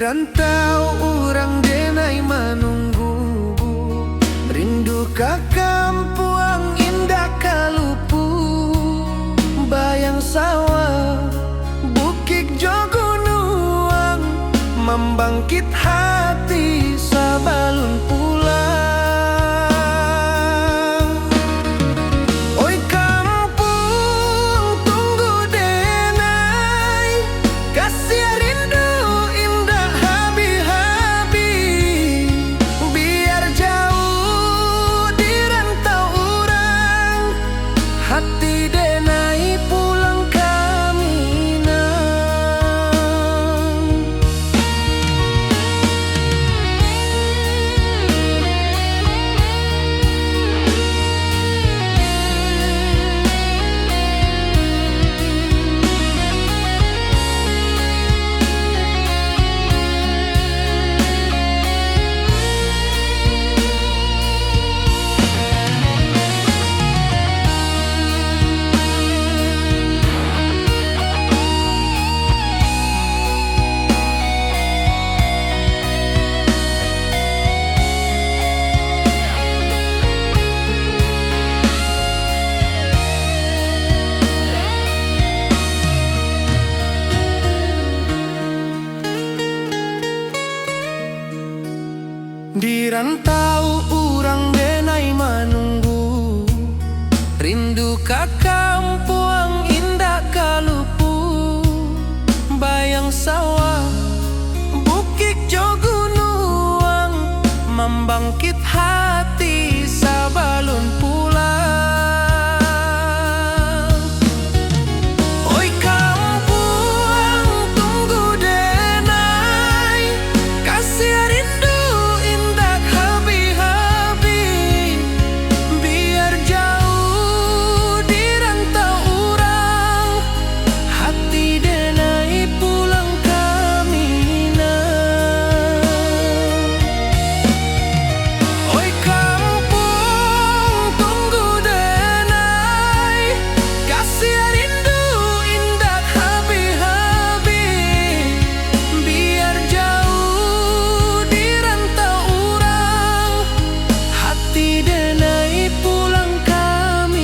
rantau orang denai menunggu, rindu ka kampung indah kalupu, bayang sawah bukit jogunuang, membangkit hati sabalun pulang. Oi kampung tunggu denai, kasih rindu indah habi-habi, biar jauh di rantau orang, hati denai pulang kaminang. Di rantau orang denai menunggu, rindu ka kampung indah kalupu, bayang sawah bukit jogunuang, membangkit hati sabalun pulang. Oi kampung tunggu denai, kasih rindu indah habi-habi, biar jauh di rantau orang, hati denai pulang kaminang. Oi kampung tunggu denai, kasih rindu indah habi-habi, biar jauh di rantau orang, hati denai pulang kaminang.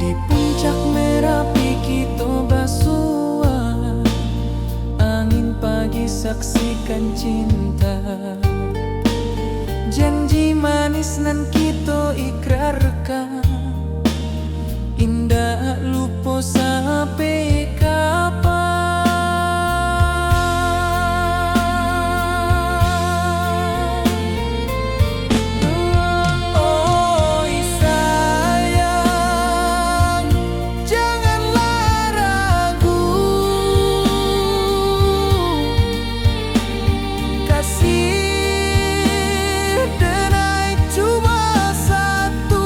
Di puncak Merapi kita basua, angin pagi saksikan cinta, janji manis nan kita ikrarkan, indah lupa sampai kapan. Oi sayang, janganlah ragu, kasih denai cuma satu.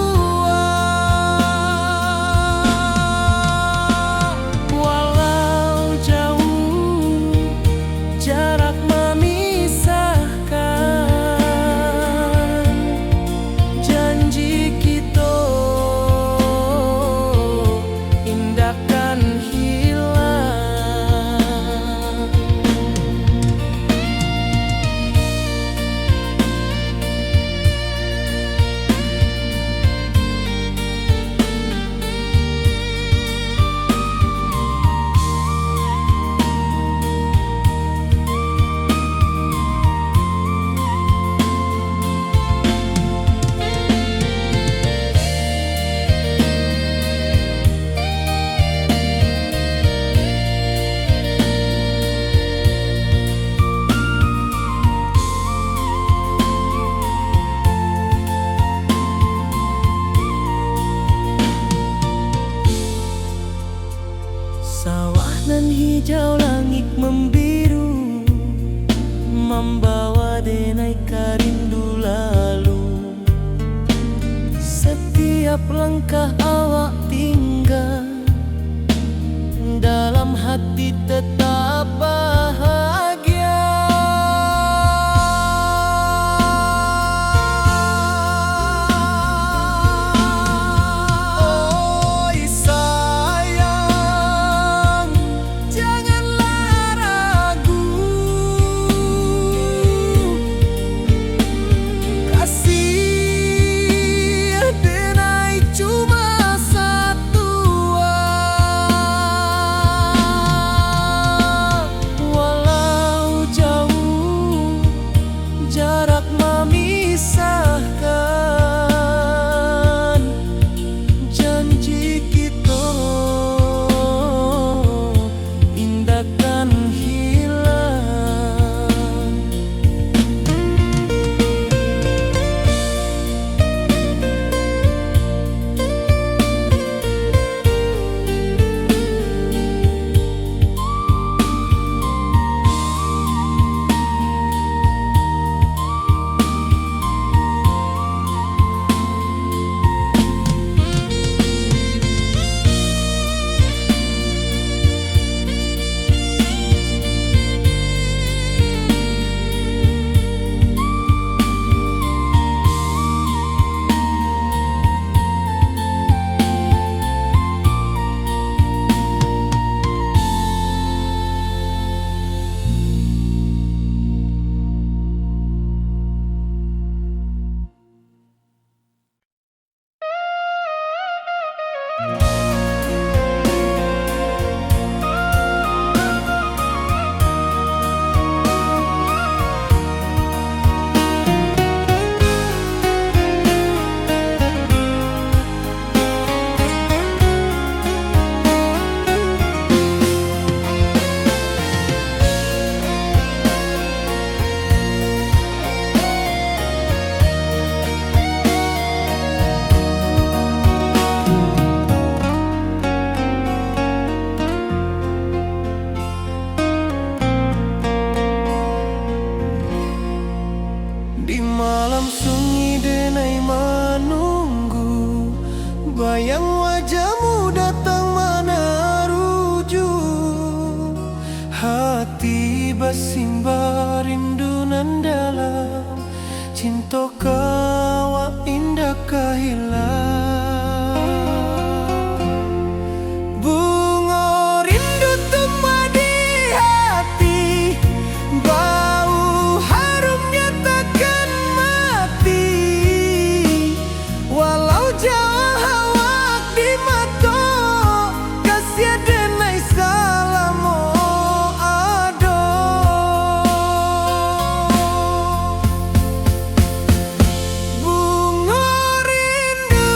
langkah awak tinggal, dalam hati tetap bahagia. Oi sayang, janganlah ragu, kasih denai cuma satu. Walau jauh jarak memisahkan, janji kita indahkan hilang. Di malam sunyi denai menunggu, bayang wajahmu datang meneruju. Hati bersimbar rindunan dalam, cinta kawa indah kehilang. Bunga rindu tumbuh di hati, bau harumnya takkan mati. Walau jauh awak di mata, kasih denai salamo ado. Bunga rindu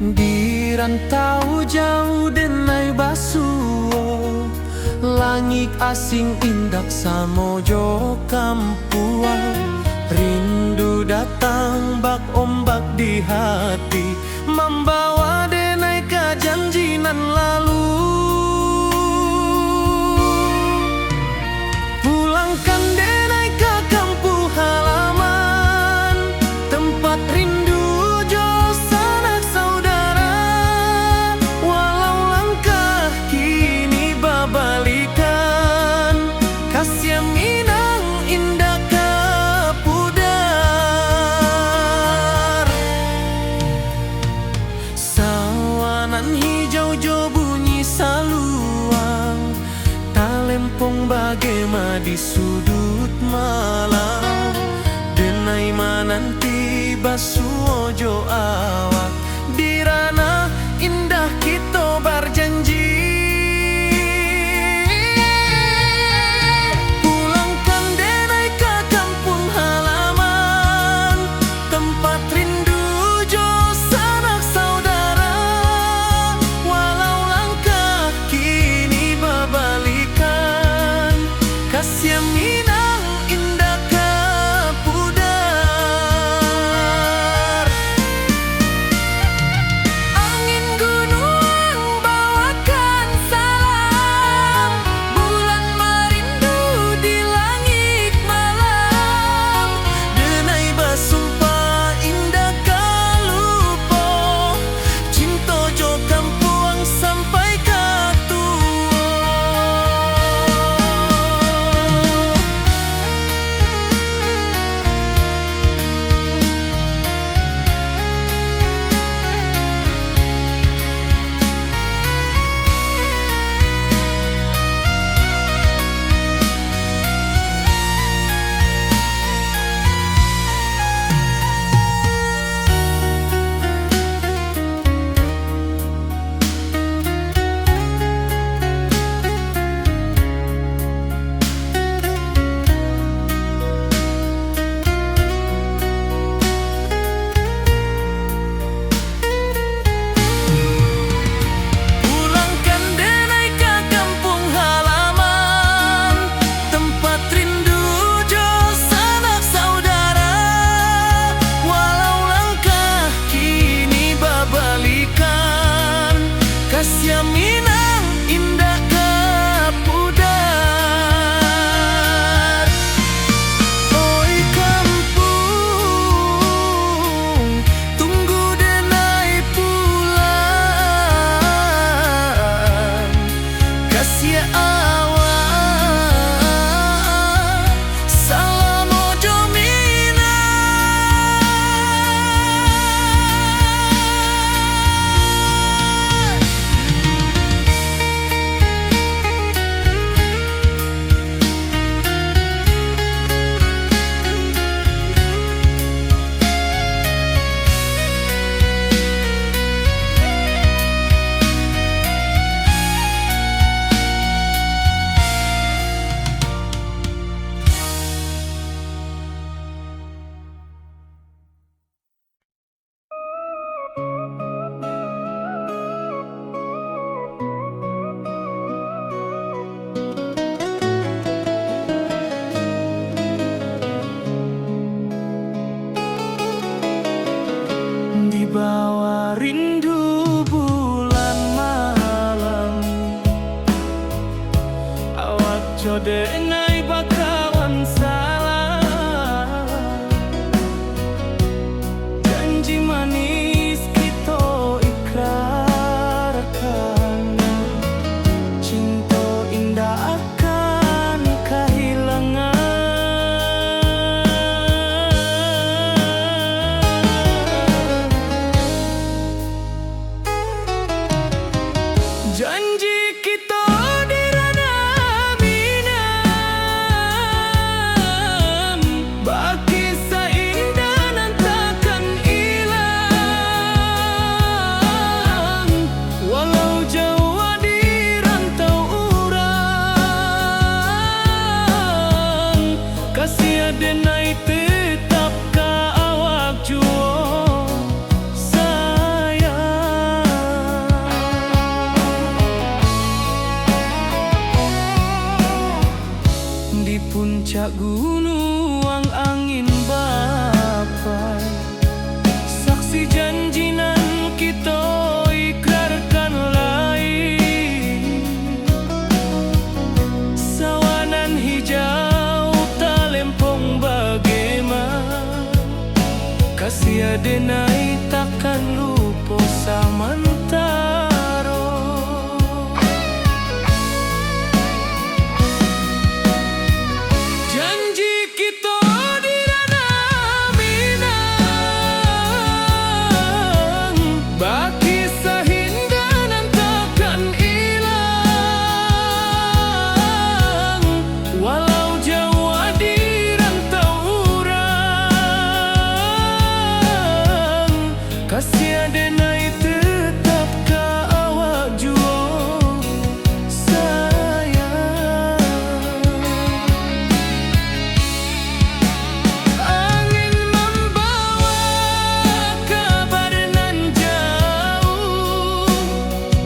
Di rantau jauh denai basuo, langit asing indak samojo kampuang. Rindu datang bak ombak di hati, membawa denai ke janjinan lalu. Pulangkan denai ke kampung halaman, tempat rindu jo sanak saudara. Walau langkah kini babalikan, kasih minang indah kapudar. Sawanan hijau jo bunyi saluang, talempong bagema di sudut malam. Denai mananti basuo jo awak, di ranah indah kita berjanji. Pulangkan denai ke kampung halaman, tempat rindu jo sanak saudara. Walau langkah kini babalikan, kasih minang indah kapudar. Angin gunung bawakan salam, bulan merindu di langit malam. Denai basumpah indah kalupo, cinta jo kampuang sampai katuo. Pulangkan denai ke kampung halaman, tempat rindu jo sanak saudara. Walau langkah kini babalikan, kasih minang indah kapudar. Oi kampung, tunggu denai pulang. Kasih awak, salam ojo minang. Di bawah rindu bulan malam, awak jo denai bakawan salam. Janji manis kita ikrarkan, cinta indah akan kehilangan. Janji kita di ranah minang, denai takkan lupa samantaro. Janji kita di ranah Minang, baki sahindanan takkan hilang. Walau jauh di rantau urang, kasih denai tetap ka awak jua sayang. Angin membawa kabar nan jauh,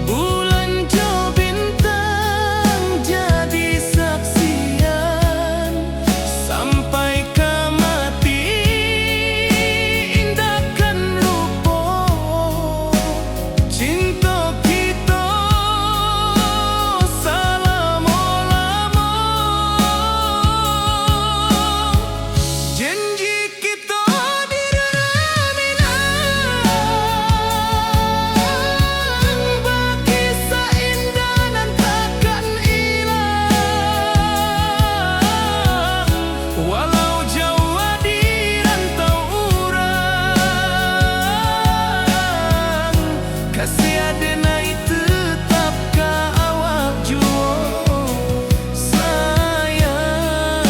bulan jo bintang jadi saksian. Sampai ke mati indahkan lupa cinta kita selama-lama. Janji kita di ranah Minang, baki seindah nan takkan hilang. Walau jauh di rantau urang, kasih denai tetap ka awak jua sayang.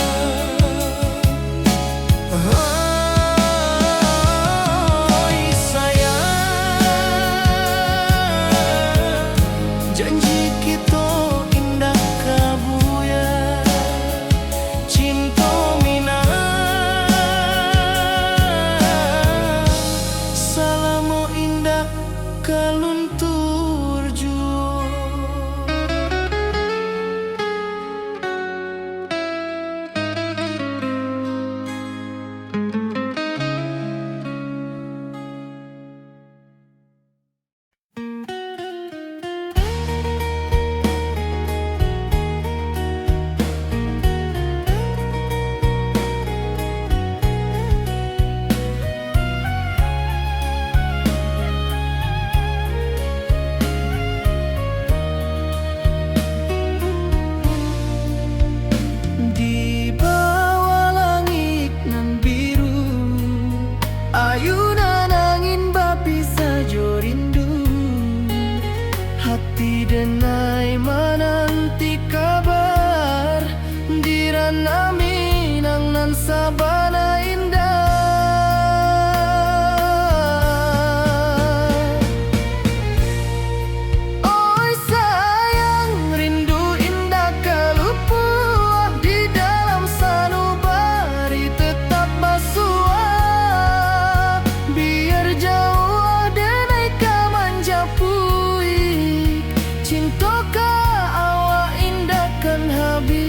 Oi sayang, janji kita indah kabuya, cinta Minang selama indah kaluntur jua. Di bawah langit nan biru, ayunan angin bapi sajo rindu. Hati denai menanti kabar di ranah Minang nan sabana indah. Oi sayang, rindu indah kalupuah di dalam sanubari tetap basuah. Biar jauh denai ka manjapui, cinta ka awak indahkan habis.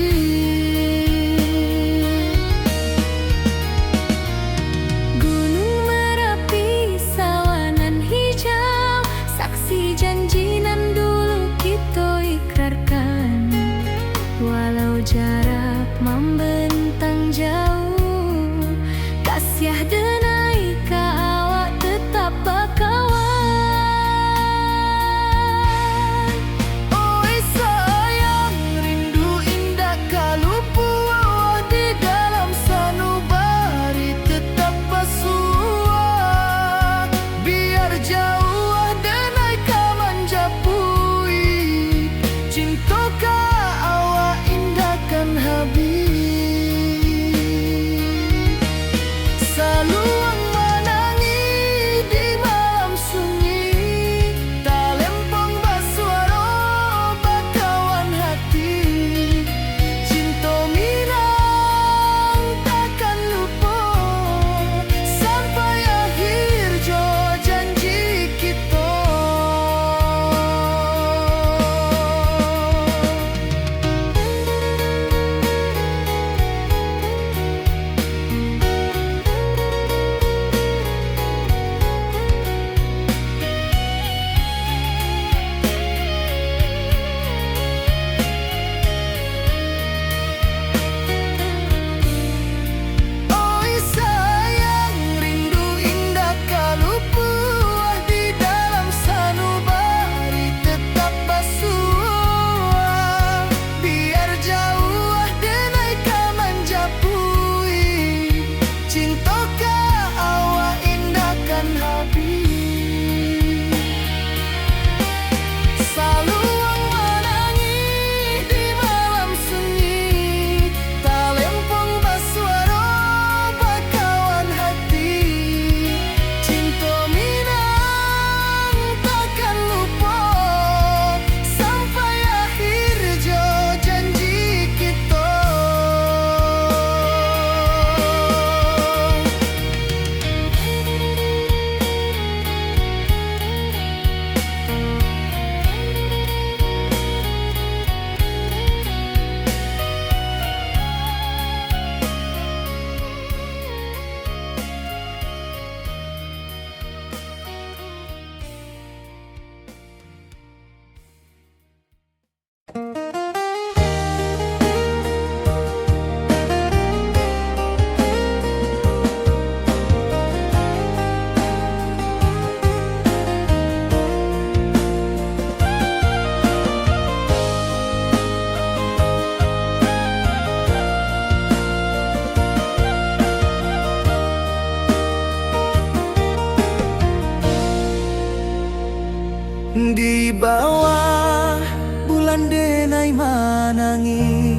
Di bawah bulan denai manangi,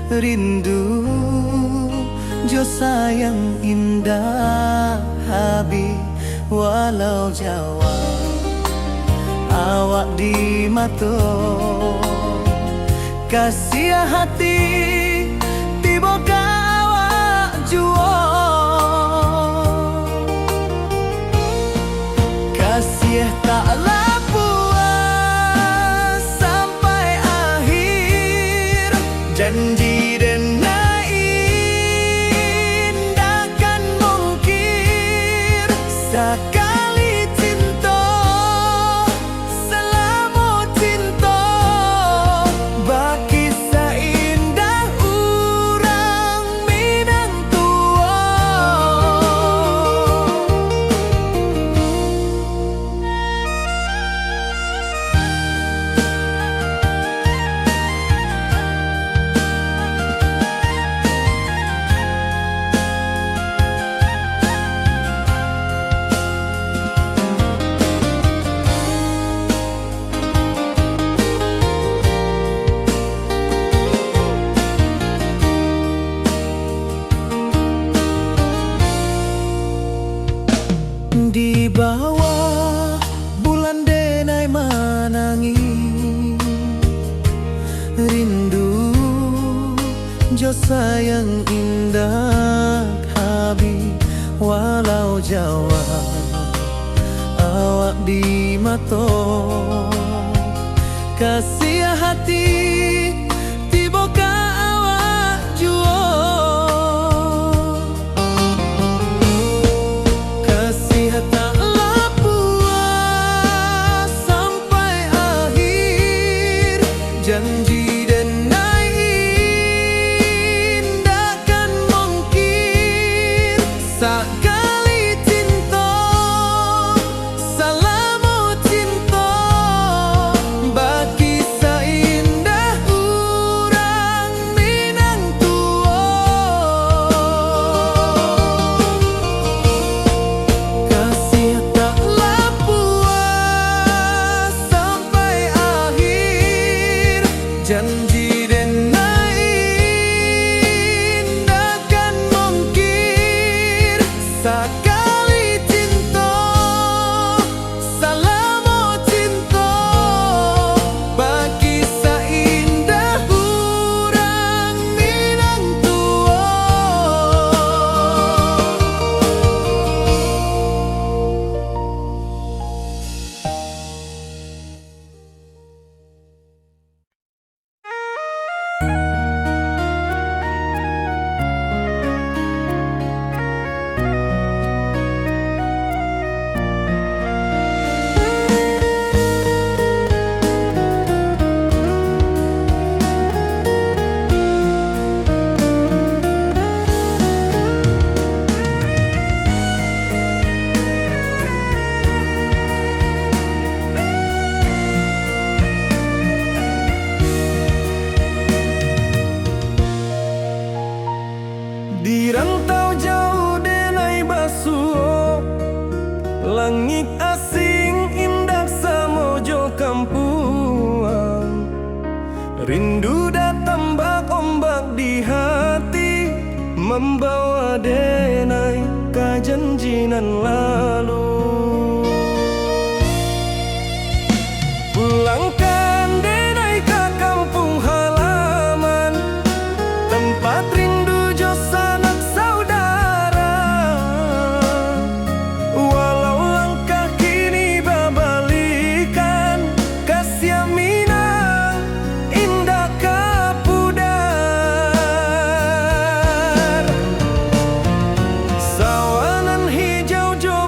rindu jo sayang indah habis walau Jawa awak di mato kasih hati tiba ka awak juo kasih taklah puas sampai akhir janji dan takkan mungkin sekali cinta selama cinta baki seindah orang Minang tua. Di bawah bulan denai manangi, rindu jo sayang indah habis walau Jawa awak di mato kasih hati tiba ka awak juo kasih taklah puas sampai akhir janji dan takkan mungkin sekali cinta selama cinta baki seindah orang Minang tua kasih taklah puas sampai akhir janji dan takkan mungkin sekali cinta selama cinta baki seindah orang Minang tua. Di rantau jauh denai basuh langit asing indah samojo kampuang rindu datang bak ombak di hati membawa denai ke janjinan lalu pulangkan denai ke kampung halaman tempat rindu jo sanak saudara walau langkah kini babalikan kasih Minang indah kapudar sawanan hijau jo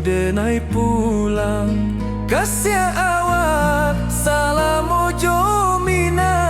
denai pulang kasih awak salam ojo minang.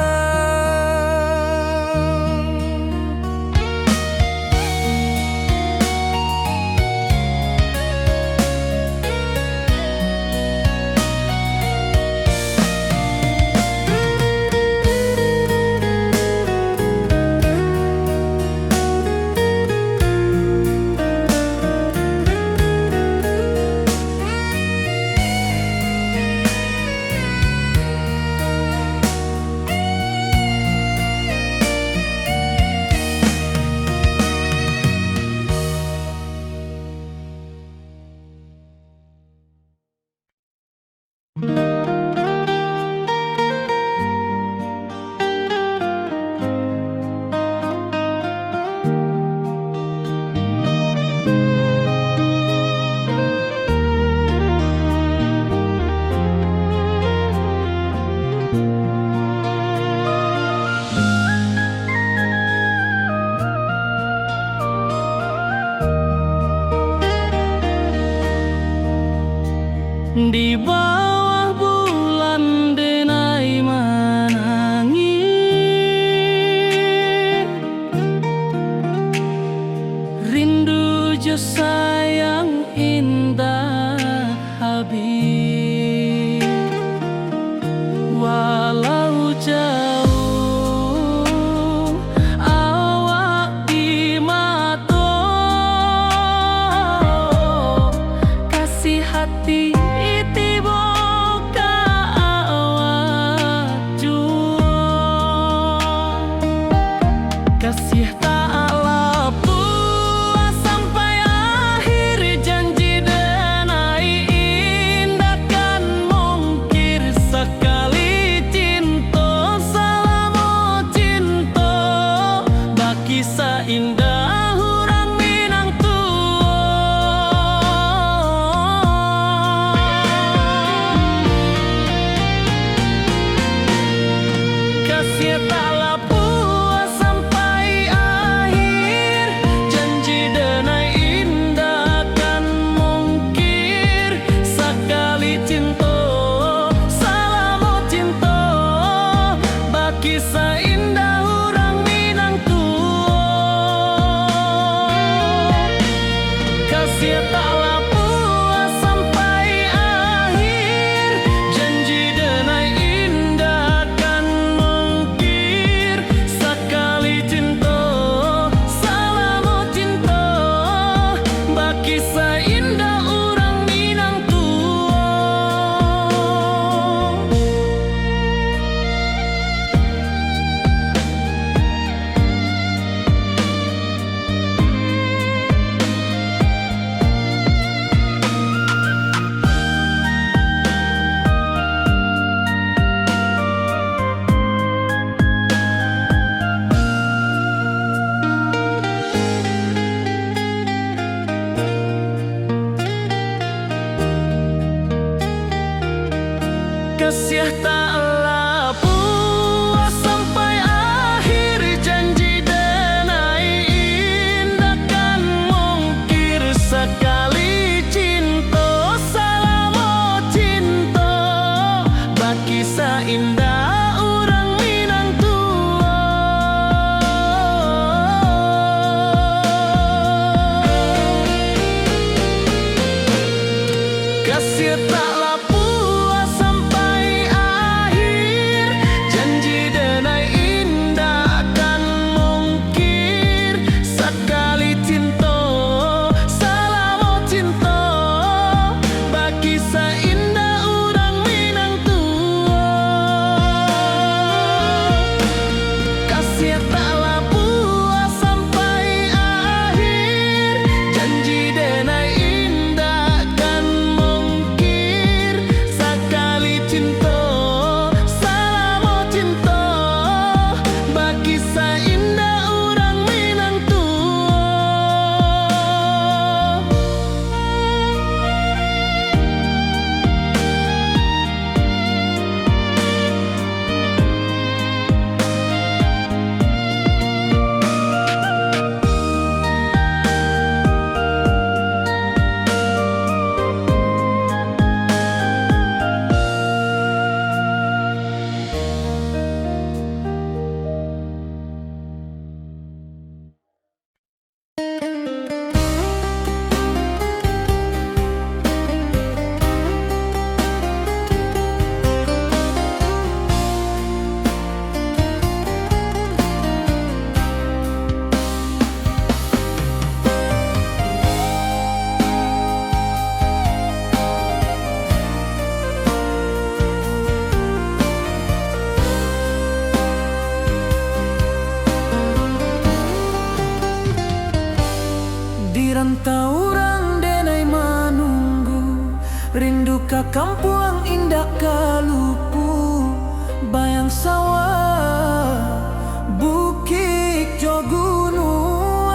Di bawah bulan denai menangi, rindu jo sayang indah habis. Walau jauh awak di mata, kasih hati kasih tak lepas sampai akhir, janji denai indah kan mungkir sekali cinta selama cinta baki seindah orang Minang tua. Kasih tak kisah indah orang Minang tua. Kasih taklah puas sampai akhir, janji denai indah kan mungkir sekali cinta selama cinta baki seindah orang Minang tua. Kasih taklah puas sampai akhir, janji denai indah kan mungkir sekali cinta selama cinta baki seindah orang Minang tua. Kasih taklah puas sampai akhir, janji denai indah kan mungkir sekali cinta selama cinta baki seindah orang Minang tua. Kasih taklah puas sampai akhir, janji denai indah kan mungkir Rindu ka kampung indah kalupu, bayang sawah, bukit jo gunung,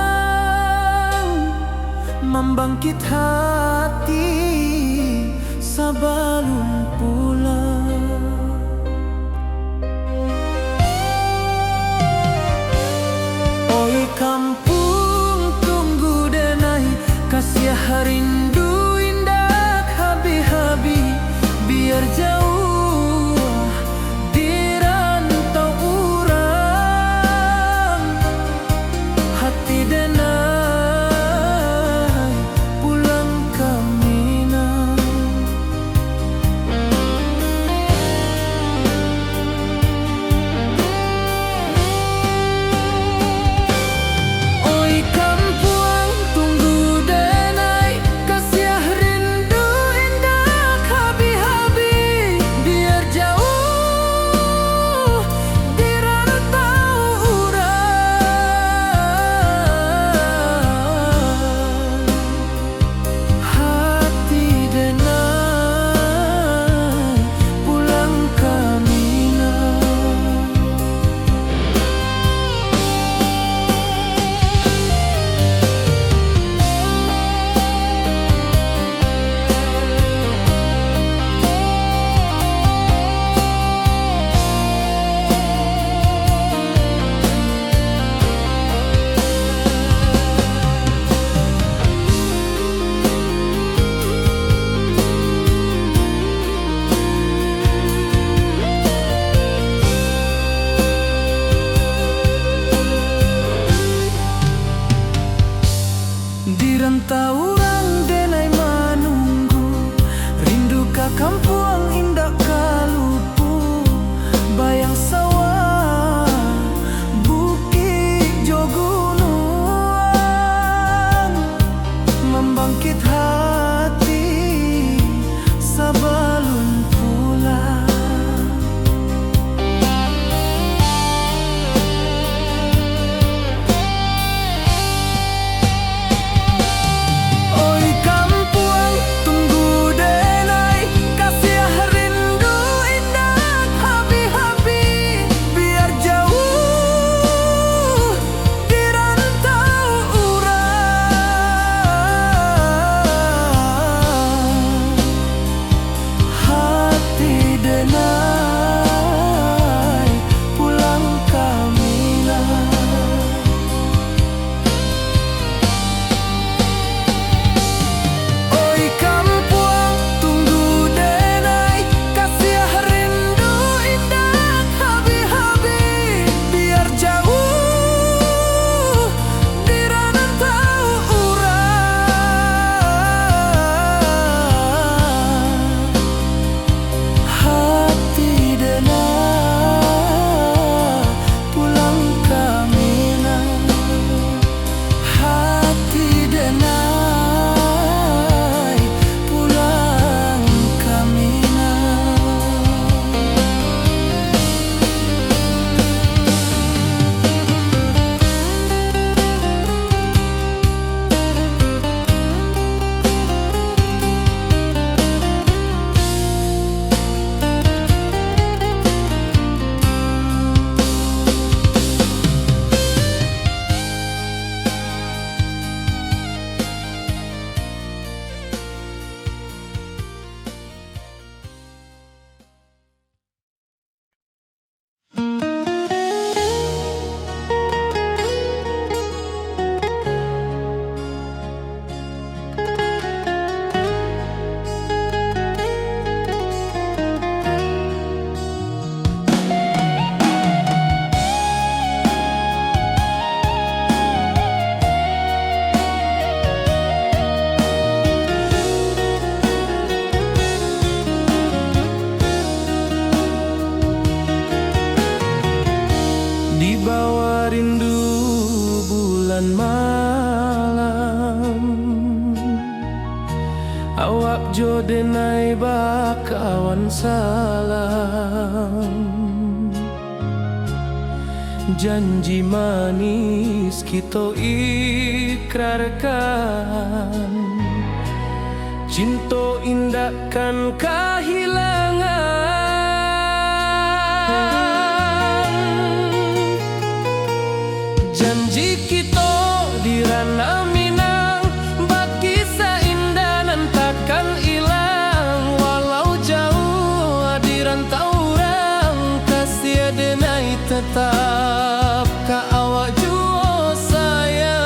membangkit hati sebelum pulang. Oi kampung tunggu denai, kasih rindu indah habi-habi, biar jauh di rantau urang, hati denai pulang ke Minang. Oi kampung tunggu denai, kasih rindu indah habi-habi, biar jauh di rantau urang, hati denai pulang ke Minang. Di rantau urang denai menunggu, rindu ka kampung indah kalupu, bayang sawah, bukit jo gunung, membangkit hati sebelum pulang. Oi kampung tunggu denai, kasih rindu indah habi-habi, biar jauh di rantau urang, hati denai pulang ke Minang. Oi kampung tunggu denai, kasih rindu indah habi-habi, biar jauh di rantau urang, hati denai pulang ke Minang, hati denai pulang ke Minang. Di bawah rindu bulan malam, awak jo denai bakawan salam, janji manis kita ikrarkan, Cinta indahkan kehilangan. Janji kita di ranah Minang, bagi seindah nan takkan hilang. Walau jauh di rantau orang, kasih denai tetap ka awak jua sayang.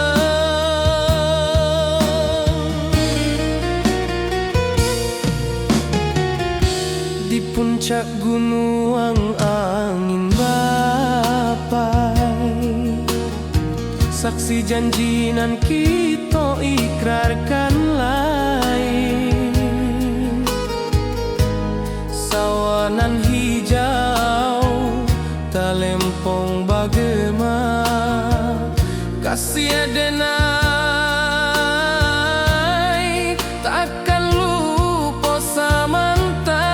Di puncak gunung angin bapai, saksi janji nan kita ikrarkan lain. Sawanan hijau talempong bagema, kasih denai takkan lupa samantara.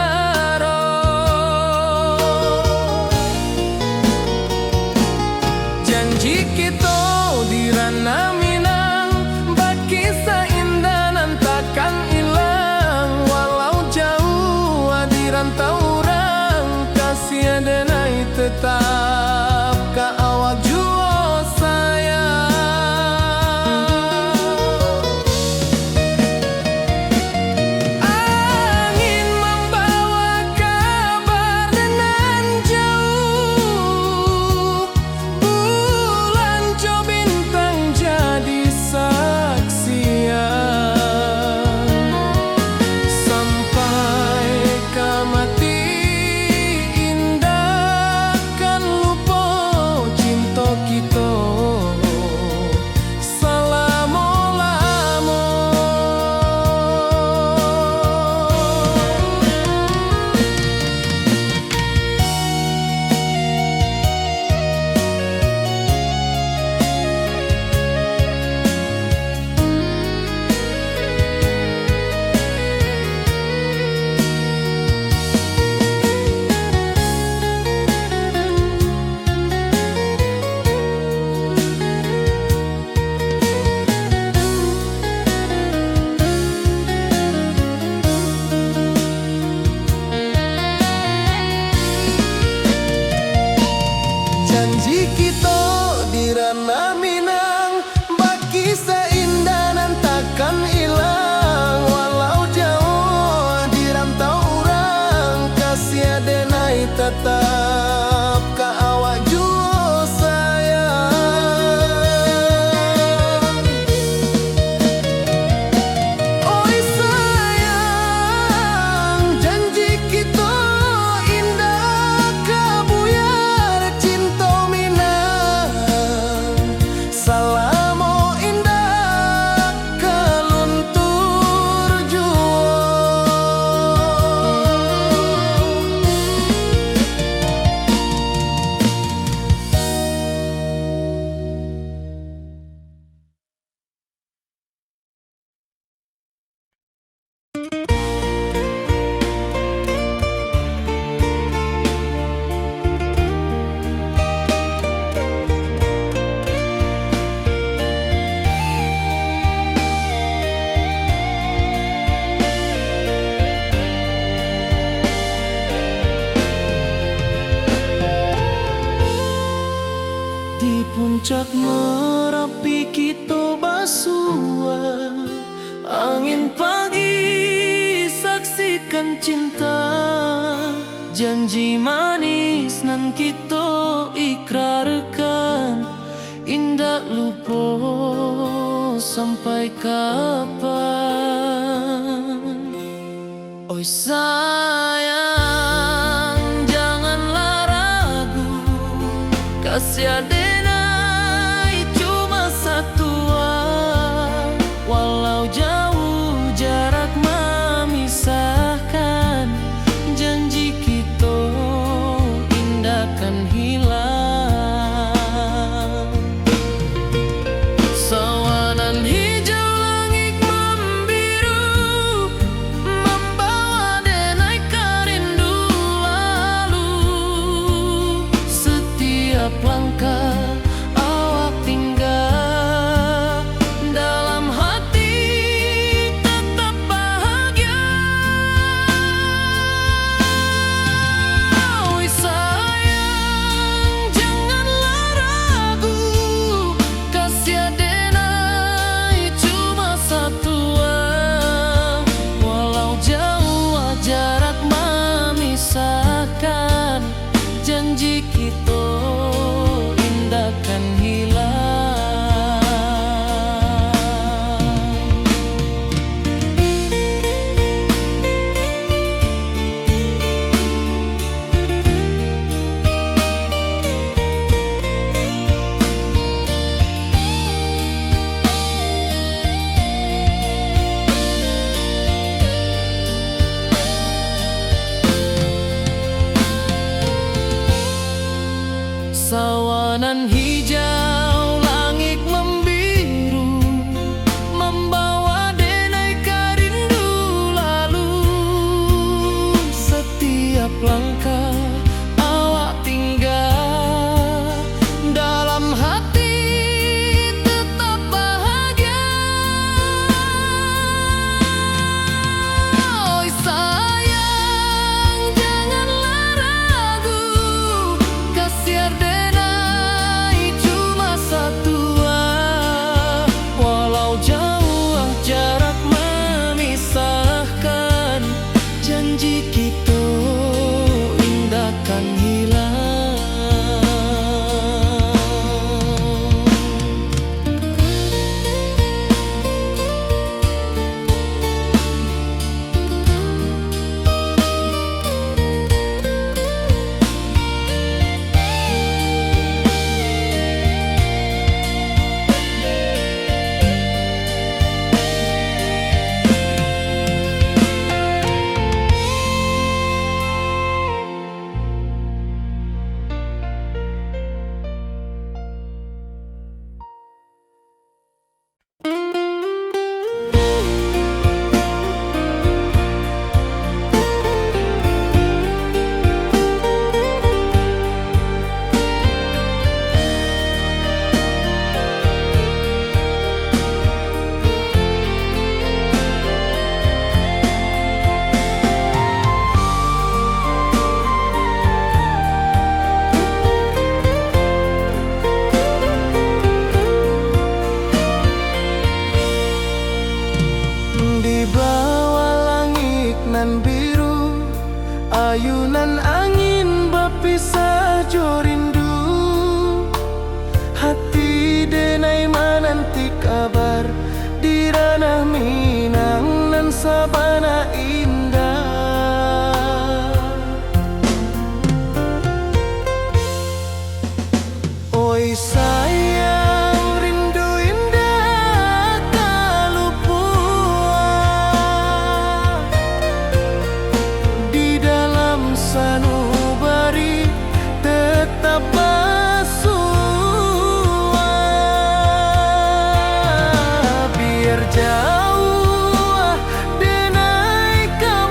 Janji kita di ranah Minang, bagi seindah nan takkan hilang. Walau jauh di rantau orang, kasih denai tetap ka awak jua sayang. Angin membawa kabar dengan jauh, bulan jo bintang jadi saksian. Sampai ke mati indah kan lupa cinta kita selama-lama. Janji kita di ranah Minang, bagi seindah nan takkan hilang. Walau jauh di rantau orang, kasih denai tetap ka awak jua sayang. Oi sayang, janji kita indah kabuyar cinta Minang. Salamo indah keluntur jua. Di puncak Merapi kita basua, angin pagi saksikan cinta. Janji manis nan kita ikrarkan, indah lupa sampai kapan. Oi sayang, janganlah ragu, kasih denai cuma satu. Walau jauh jarak memisahkan, janji kita indahkan hilang. Sawanan hijau langit membiru, membawa denai kerindu lalu. Setiap langkah Jalanan hijau, langit membiru, membawa denai ka rindu lalu. Setiap langkah awak tinggal, dalam hati tetap bahagia. Oi sayang, janganlah ragu, kasiar denai cuma satu. Walau jauh jarak memisahkan, janji kita indahkan hilang. Di bawah langit nan biru, ayunan angin berpisah jo rindu. Hati denai menanti kabar di ranah Minang nan sabana indah. Oi sayang, rindu indah kalupua di dalam sanubari tetap bersua. Biar jauh denai ka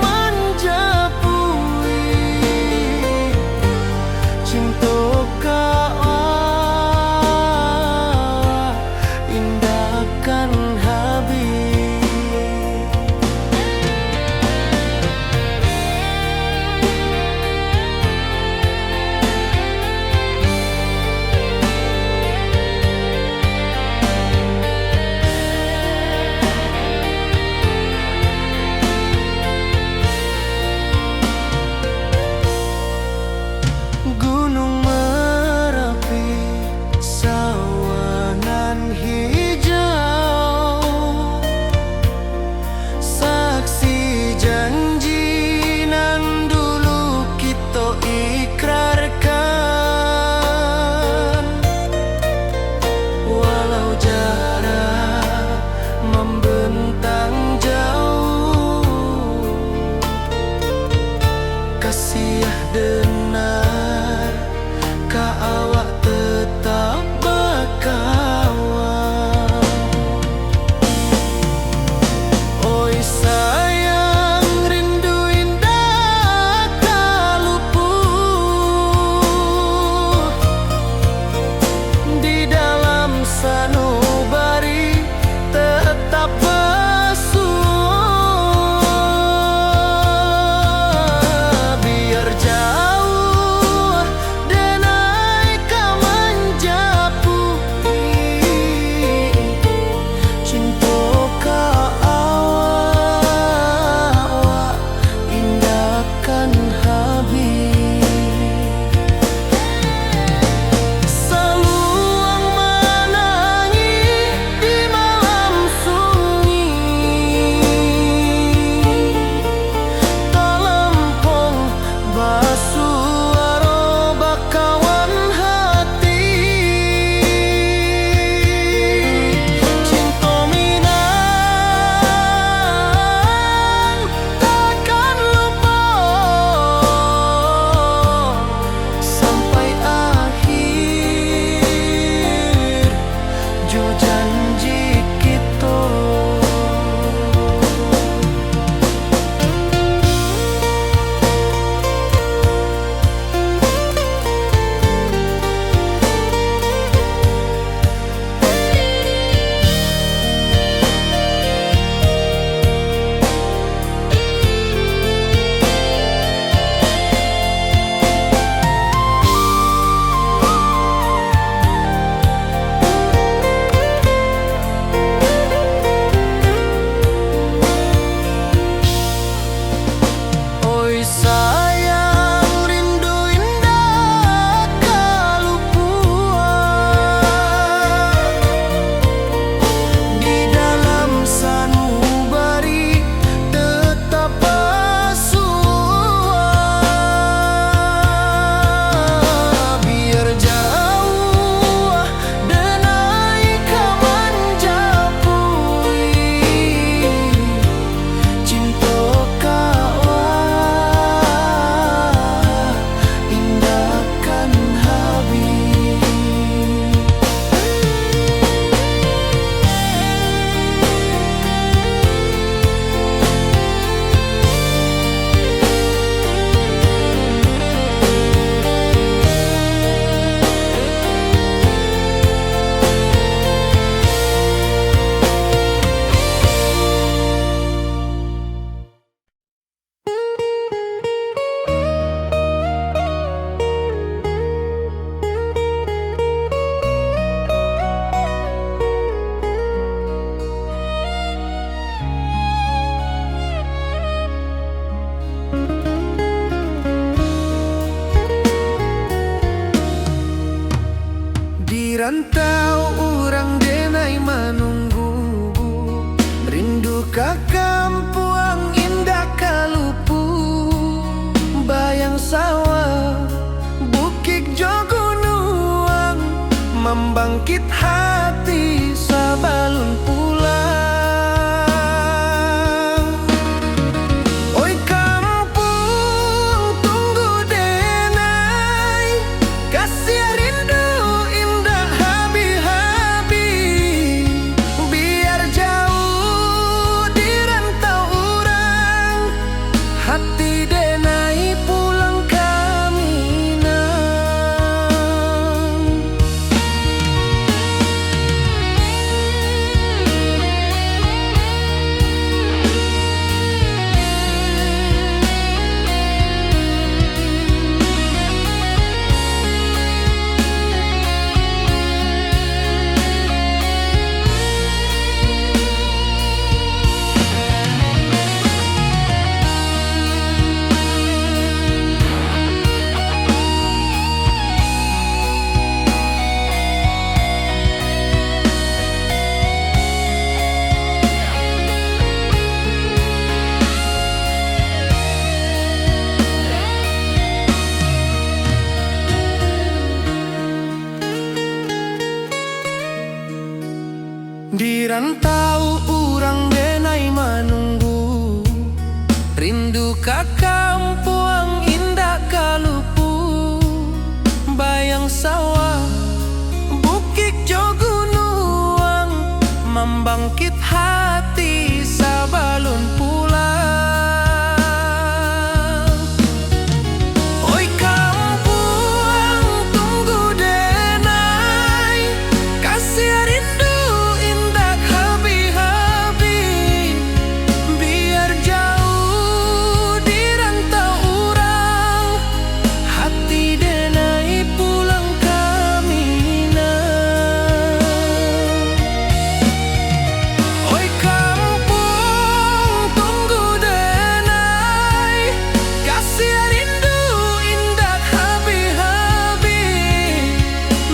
rantau orang denai menunggu, rindu ka kampung indah kalupu, bayang sawah bukit jogunuang, membangkit hati sabalun pulang. Oi kampung tunggu denai, kasih rindu indah habi-habi, biar jauh di rantau orang, hati denai pulang kami nang. Di rantau urang denai menunggu, rindu ka kampung indah kalupu, bayang sawah bukit jogunuang, membangkit hati sabalun pulang. Oi kampung tunggu denai, kasih rindu indah habi-habi, biar jauh di rantau urang, hati denai pulang kami nang. Oi kampung tunggu denai, kasih rindu indah habi-habi,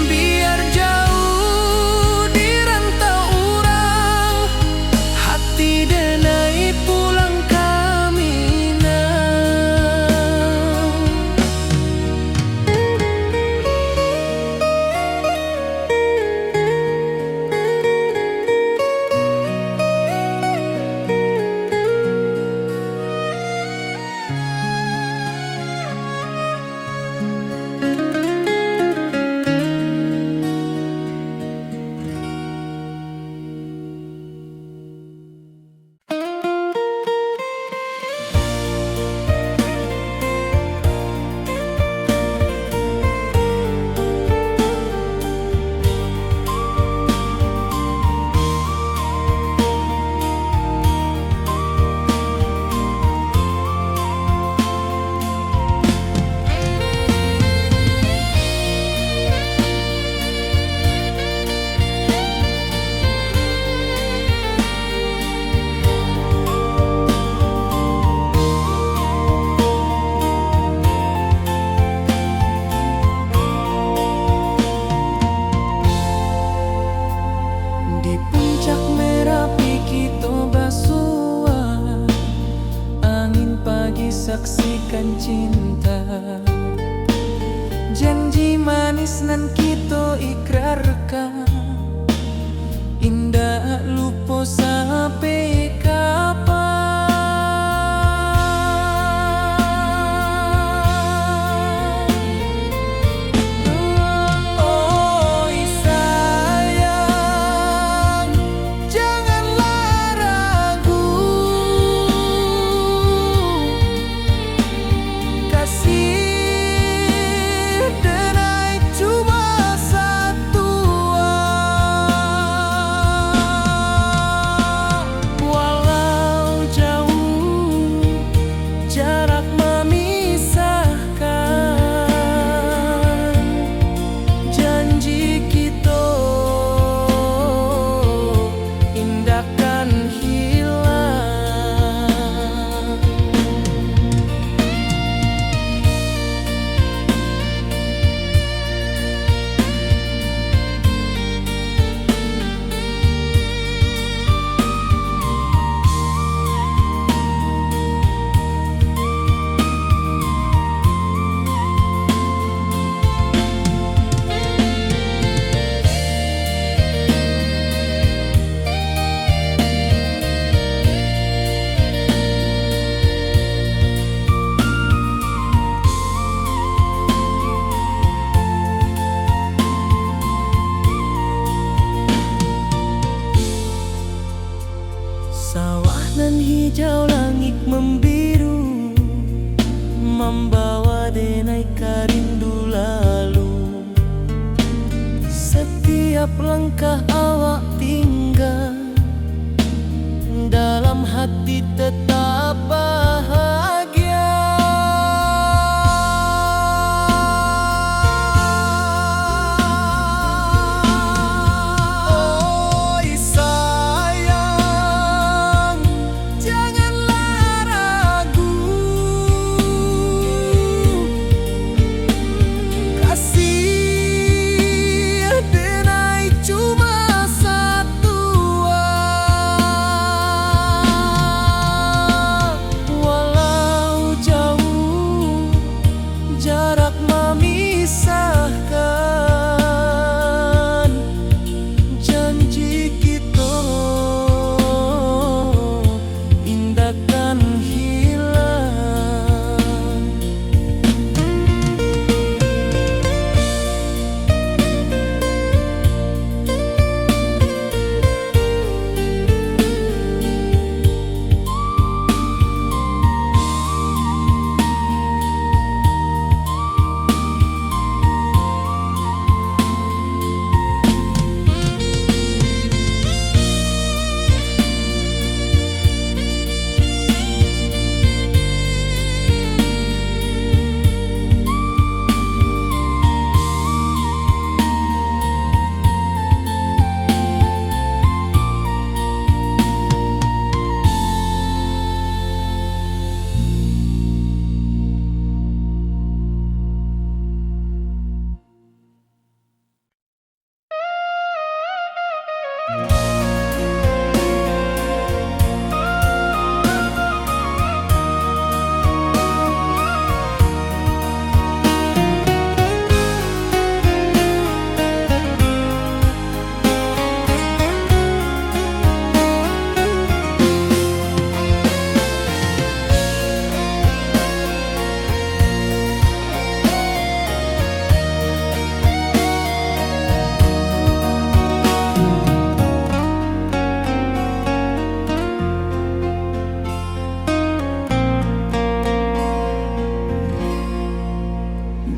biar jauh di rantau urang, hati denai pulang kami nang. Di puncak Merapi kita basua, angin pagi saksikan cinta, janji manis nan kita ikrarkan, indah lupa sampai kapan. Oi sayang, janganlah ragu, kasih denai cuma satu. membawa denai rindu lalu. Setiap langkah awak tinggal, dalam hati tetap bahagia. Oi sayang, janganlah ragu, kasih denai cuma satu. Walau jauh jarak memisahkan, janji kita indahkan hilang.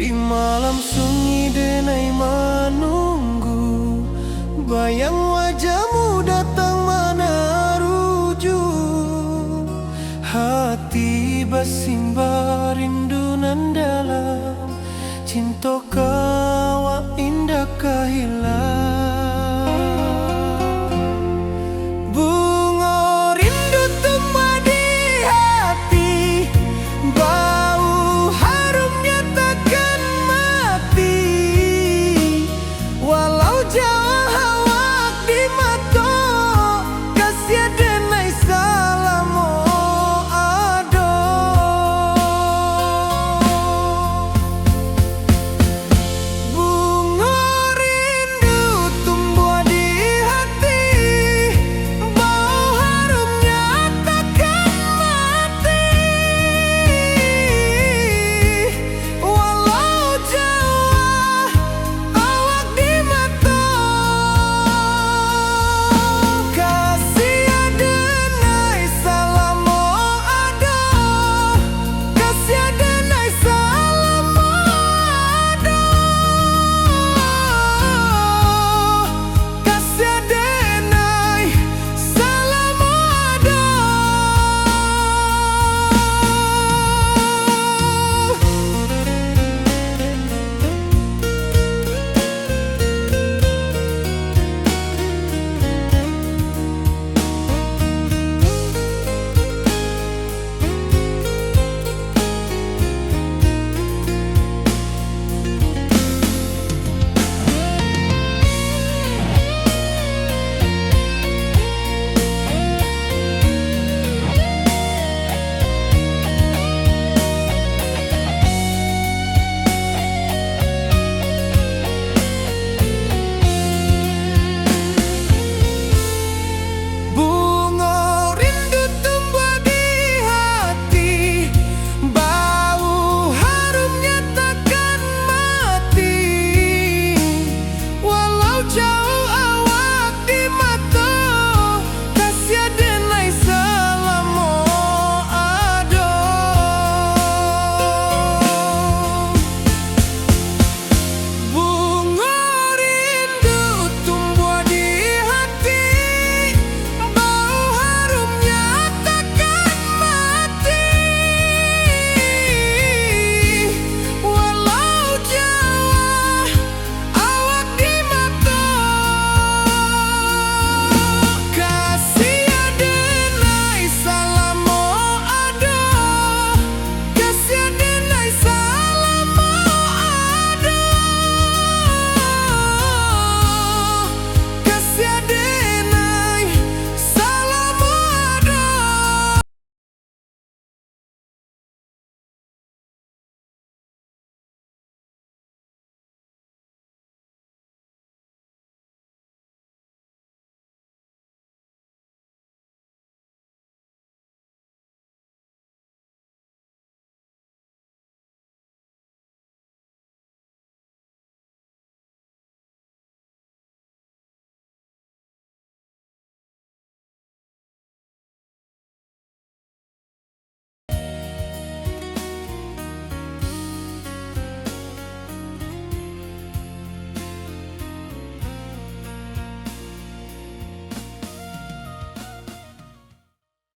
Di malam sunyi denai menunggu, bayang wajahmu datang meneruju. Hati bersimba rindu nan dalam, cinta kau indah kehilangan.